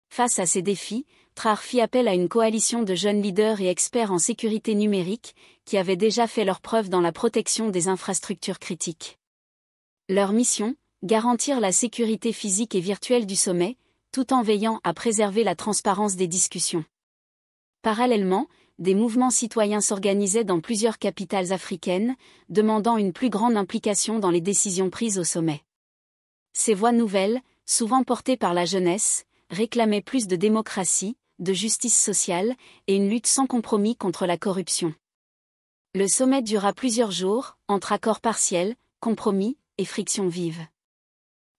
[SPEAKER 1] Face à ces défis, Trarr fit appel à une coalition de jeunes leaders et experts en sécurité numérique, qui avaient déjà fait leurs preuves dans la protection des infrastructures critiques. Leur mission, garantir la sécurité physique et virtuelle du sommet, tout en veillant à préserver la transparence des discussions. Parallèlement, des mouvements citoyens s'organisaient dans plusieurs capitales africaines, demandant une plus grande implication dans les décisions prises au sommet. Ces voix nouvelles, souvent portées par la jeunesse, réclamaient plus de démocratie, de justice sociale, et une lutte sans compromis contre la corruption. Le sommet dura plusieurs jours, entre accords partiels, compromis, et frictions vives.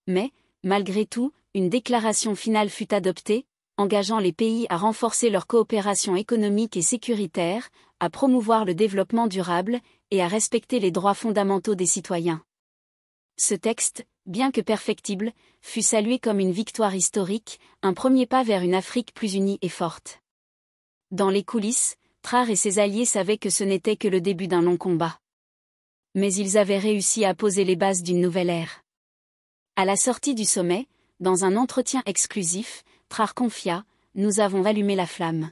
[SPEAKER 1] Mais, malgré tout, une déclaration finale fut adoptée, engageant les pays à renforcer leur coopération économique et sécuritaire, à promouvoir le développement durable, et à respecter les droits fondamentaux des citoyens. Ce texte, bien que perfectible, fut salué comme une victoire historique, un premier pas vers une Afrique plus unie et forte. Dans les coulisses, Trarr et ses alliés savaient que ce n'était que le début d'un long combat. Mais ils avaient réussi à poser les bases d'une nouvelle ère. À la sortie du sommet, dans un entretien exclusif, Trarr confia « Nous avons allumé la flamme.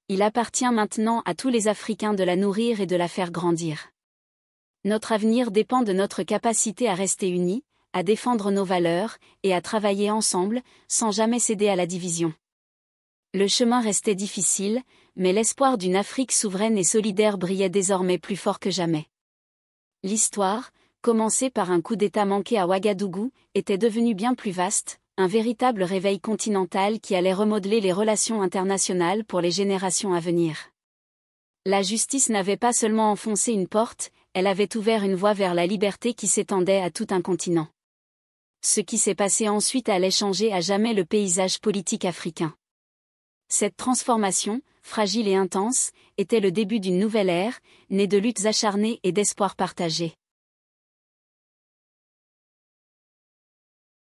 [SPEAKER 1] Il appartient maintenant à tous les Africains de la nourrir et de la faire grandir. Notre avenir dépend de notre capacité à rester unis, à défendre nos valeurs, et à travailler ensemble, sans jamais céder à la division. » Le chemin restait difficile, mais l'espoir d'une Afrique souveraine et solidaire brillait désormais plus fort que jamais. L'histoire, commencée par un coup d'État manqué à Ouagadougou, était devenue bien plus vaste, un véritable réveil continental qui allait remodeler les relations internationales pour les générations à venir. La justice n'avait pas seulement enfoncé une porte, elle avait ouvert une voie vers la liberté qui s'étendait à tout un continent. Ce qui s'est passé ensuite allait changer à jamais le paysage politique africain. Cette transformation, fragile et intense, était le début d'une nouvelle ère, née de luttes acharnées et d'espoirs partagés.